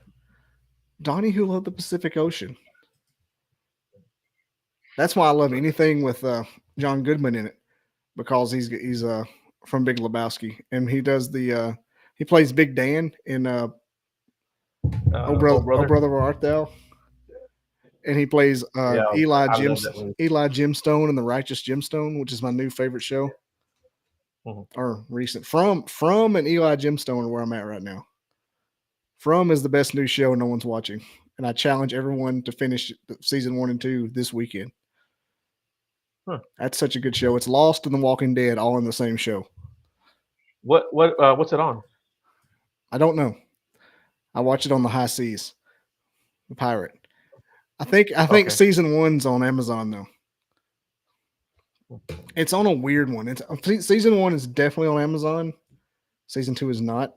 Donnie, who loved the Pacific Ocean. That's why I love Right. anything with John Goodman in it, because he's from Big Lebowski, and he plays Big Dan in Oh Oh brother. Brother Where Art Thou, and he plays Yeah, I love that movie. Eli Gemstone in The Righteous Gemstone, which is my new favorite show, Mhm. or recent. From and Eli Gemstone are where I'm at right now. From is the best new show no one's watching, and I challenge everyone to finish season 1 and 2 this weekend. Huh. That's such a good show. It's Lost and The Walking Dead all in the same show. What's it on? I don't know. I watch it on the high seas, the pirate. I think Okay. season 1's on Amazon though. It's on a weird one. Season 1 is definitely on Amazon. Season 2 is not.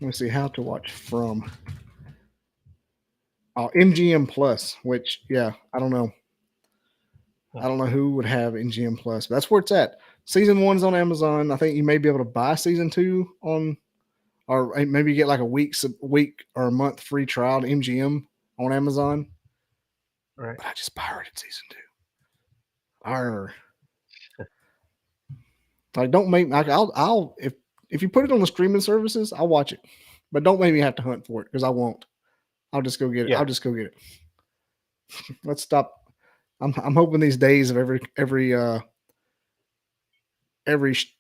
Let me see how to watch from. Oh, MGM Plus, which yeah, I don't know. Huh. I don't know who would have MGM Plus, but that's where it's at. Season 1's on Amazon. I think you may be able to buy season 2 on, or maybe get like a week or a month free trial to MGM on Amazon. Right. But I just pirated season 2. Arr. Like, don't make like I'll if you put it on the streaming services, I'll watch it, but don't make me have to hunt for it because I won't. I'll just go get it. Yeah. I'll just go get it. Let's stop. I'm hoping these days of every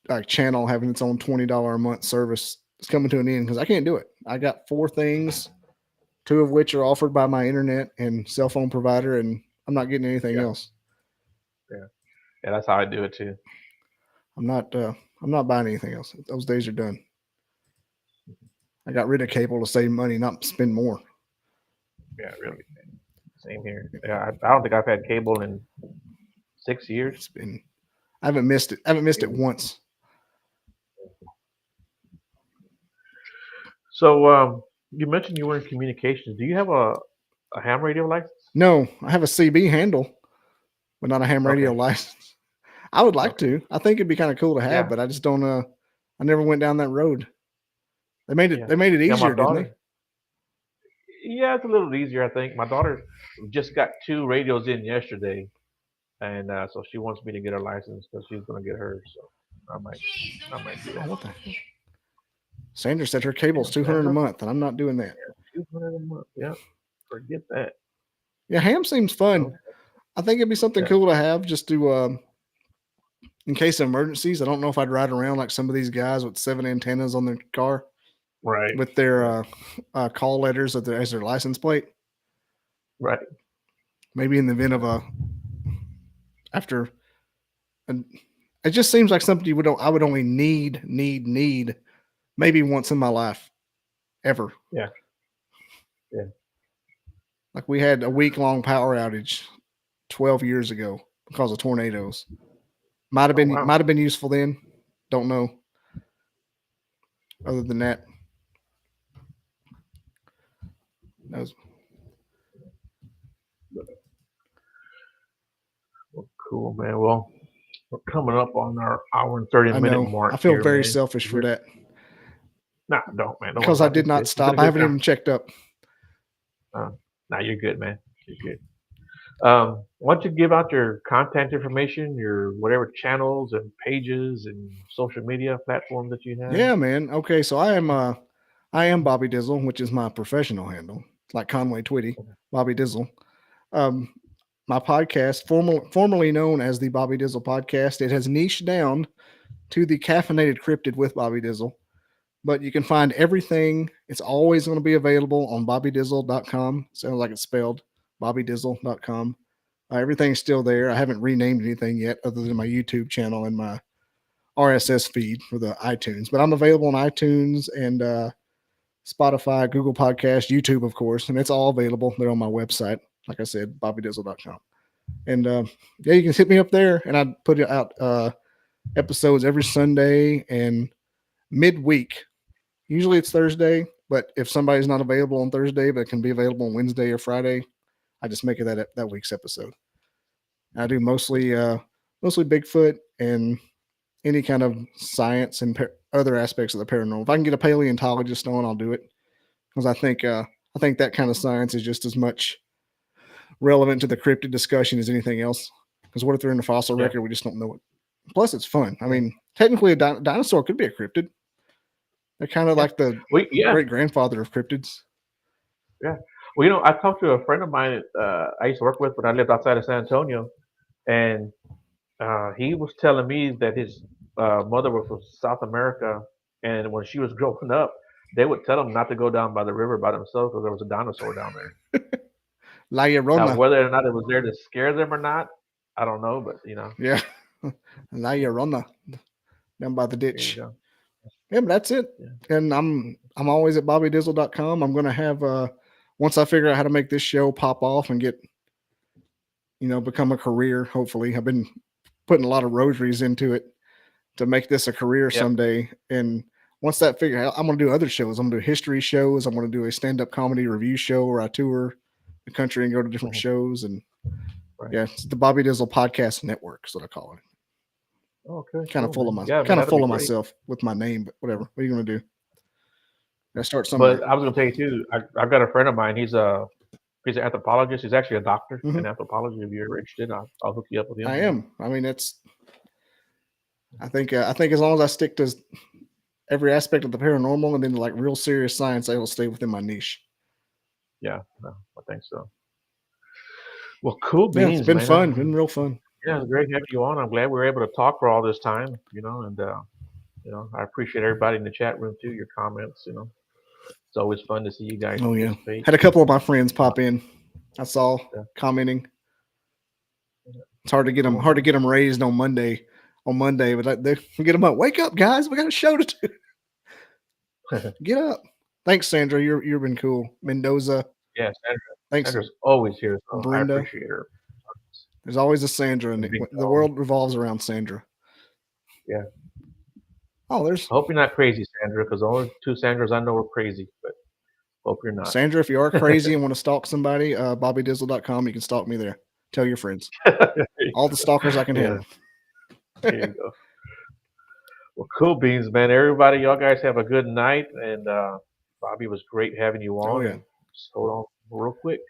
like channel having its own $20 a month service is coming to an end because I can't do it. I got 4 things, 2 of which are offered by my internet and cell phone provider, and I'm not getting anything Yeah. else. Yeah. Yeah. That's how I do it too. I'm not. I'm not buying anything else. Those days are done. I got rid of cable to save money, not spend more. Yeah. Really. Same here. Yeah. I don't think I've had cable in 6 years. It's been. I haven't missed it. I haven't missed it Maybe. once. So you mentioned you were in communications. Do you have a ham radio license? No, I have a CB handle, but not a ham radio Okay. license. I would like Okay. to. I think it'd be kind of cool to have, Yeah. but I just don't. I never went down that road. They made it. Yeah. They made it Yeah. My easier, didn't they? daughter. Yeah, it's a little easier, I think. My daughter just got two radios in yesterday, and so she wants me to get her license because she's gonna get hers. So I might, I might do Oh, that. what the hell? Sandra said her cable's Damn, $200 a Sandra. month, and I'm not doing that. 200 a month. Yeah. Forget that. Yeah, ham seems fun. No. I think it'd be something Yeah. cool to have just to, in case of emergencies. I don't know if I'd ride around like some of these guys with 7 antennas on their car Right. with their Yeah. call letters as their license plate. Right. Maybe in the event of after, and it just seems like something I would only need maybe once in my life ever. Yeah. Yeah. Like we had a week long power outage 12 years ago because of tornadoes. Oh wow. Might have been useful then. Don't know. Other than that, that was, Well, cool, man. Well, we're coming up on our hour and 30-minute I mark feel here, very man. selfish for that Nah, don't, man. Don't worry because I about it. did not It's been a stop. I good haven't time. even checked up. Nah, you're good, man. You're good. Why don't you give out your contact information, your whatever channels and pages and social media platforms that you have? Yeah, man. Okay, so I am Bobby Dizzle, which is my professional handle. It's like Conway Twitty, Bobby Dizzle. Um, my podcast, formerly known as the Bobby Dizzle Podcast, it has niched down to the Caffeinated Cryptid with Bobby Dizzle. But you can find everything. It's always going to be available on bobbydizzle.com. Sounds like it's spelled bobbydizzle.com. Everything's still there. I haven't renamed anything yet other than my YouTube channel and my RSS feed for the iTunes. But I'm available on iTunes and Spotify, Google Podcast, YouTube, of course. And it's all available. They're on my website. Like I said, bobbydizzle.com. And yeah, you can hit me up there. And I put out episodes every Sunday and midweek. Usually it's Thursday, but if somebody's not available on Thursday, but it can be available on Wednesday or Friday, I just make it that week's episode. I do mostly Bigfoot and any kind of science and other aspects of the paranormal. If I can get a paleontologist on, I'll do it because I think that kind of science is just as much relevant to the cryptid discussion as anything else. Because what if they're in the fossil Yeah. record? We just don't know it. Plus, it's fun. I Yeah. mean, technically, a dinosaur could be a cryptid. They're kind of Yeah. like the Yeah. great grandfather of cryptids. Yeah. Well, I talked to a friend of mine I used to work with when I lived outside of San Antonio, and he was telling me that his mother was from South America, and when she was growing up, they would tell him not to go down by the river by themselves because there was a dinosaur down there. La Now, Llorona. whether or not it was there to scare them or not, I don't know, but Yeah. La Llorona. Down by the there you ditch. go. Yeah, but that's it. Yeah. And I'm always at bobbydizzle.com. I'm gonna have once I figure out how to make this show pop off and get become a career, hopefully. I've been putting a lot of rosaries into it to make this a career Yep. someday. And once that figure out, I'm gonna do other shows. I'm gonna do history shows. I'm gonna do a stand-up comedy review show where I tour the country and go to different Mhm. shows. And Right. yeah, it's the Bobby Dizzle Podcast Network is what I call it. Okay. Kind of Cool, full of man. Yeah, man, kind of that'll be full of great. myself with my name, but whatever. What are you gonna do? Gotta start somewhere. But I was gonna tell you too. I've got a friend of mine. He's an anthropologist. He's actually a doctor in anthropology. If you're ever interested, I'll hook you up with him. I am. I mean, I think as long as I stick to every aspect of the paranormal and then like real serious science, I will stay within my niche. Yeah, no, I think so. Well, cool Yeah, beans, it's been man. fun. Been real fun. Yeah, it's great having you on. I'm glad we were able to talk for all this time. And I appreciate everybody in the chat room too. Your comments. It's always fun to see you guys Oh yeah, participate. had a couple of my friends pop in. I saw Yeah. commenting. It's hard to get them raised on Monday, but they get them up. Wake up, guys! We got a show to do. Get up! Thanks, Sandra. You've been cool. Mendoza. Yeah, Sandra. Thanks, Sandra's always here, so Brenda. I appreciate her. There's always a Sandra, and Big the dog. world revolves around Sandra. Yeah. Oh, there's. I hope you're not crazy, Sandra, because the only two Sandras I know are crazy. But Hope you're not. Sandra, if you are crazy and want to stalk somebody, BobbyDizzle.com. You can stalk me there. Tell your friends. All the stalkers I can Yeah, handle. there you go. Well, cool beans, man. Everybody, y'all guys have a good night. And Bobby, it was great having you Oh on. yeah. And just hold on real quick.